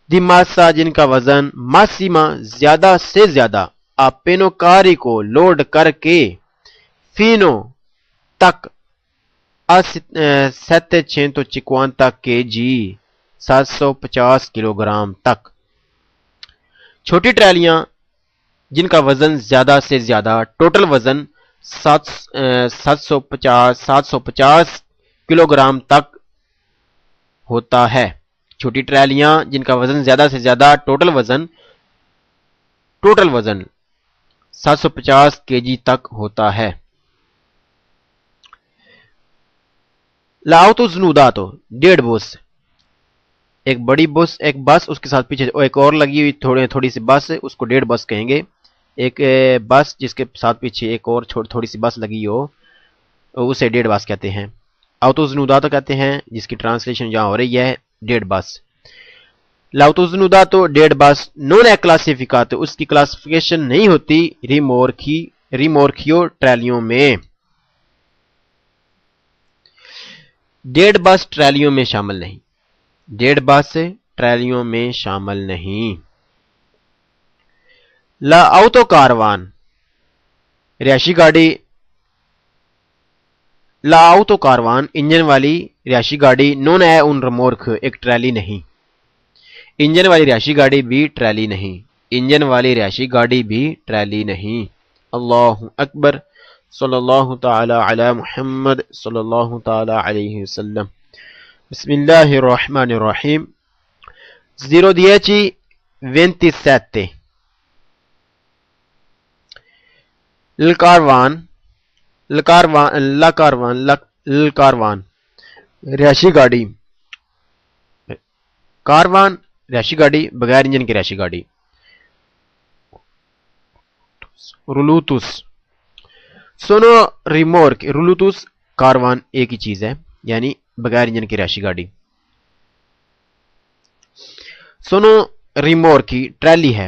دی ماسا جن کا وزن، ماسیما زیادہ سے زیادہ، اپینو کاری کو لوڈ کر کے، فینو تک، 750 kg 750 کلو گرام تک۔ چھوٹی ٹرالیاں جن کا وزن زیادہ سے زیادہ، ٹوٹل وزن 750 کلو گرام تک ہوتا ہے۔ چھوٹی ٹرالیاں جن کا وزن زیادہ سے زیادہ، ٹوٹل وزن 750 kg تک ہوتا ہے۔ لاؤتو زنوداتو 1.5 بس، ایک بڑی بس، ایک بس اس کے ساتھ پیچھے ایک اور لگی ہوئی تھوڑی سی بس، اس کو 1.5 بس کہیں گے۔ ایک بس جس کے ساتھ پیچھے ایک اور تھوڑی سی بس لگی ہو اسے 1.5 بس کہتے ہیں۔ آؤتو زنوداتو کہتے ہیں جس کی ٹرانسلیشن جہاں ہو رہی ہے 1.5 بس۔ لاؤتو زنوداتو 1.5 بس نون ہے کلاسیفیکاتو، اس کی کلاسیفیکیشن نہیں ہوتی ریمورکیو ٹرالیوں میں۔ 1.5 بس ٹرالیوں میں شامل نہیں، 1.5 بس ٹرالیوں میں شامل نہیں۔ لا آؤٹو کاروان رہائشی گاڑی، لا آؤٹو کاروان انجن والی رہائشی گاڑی، نون ہے ان ریمورک ایک ٹرالی نہیں، انجن والی رہائشی گاڑی بھی ٹرالی نہیں، انجن والی رہائشی گاڑی بھی ٹرالی نہیں۔ اللہ اکبر، صلی اللہ تعالی علی محمد صلی اللہ تعالی علیہ وسلم۔ بسم اللہ الرحمن الرحیم۔ 0:27 لکاروان رہائشی گاڑی، کاروان رہائشی گاڑی بغیر انجن کی رہائشی گاڑی۔ رولوتوس. سونو ریمورک رولوتوس کاروان ایک ہی چیز ہے، یعنی بغیر انجن کی رہائشی گاڑی. سونو ریمور کی ٹریلی ہے،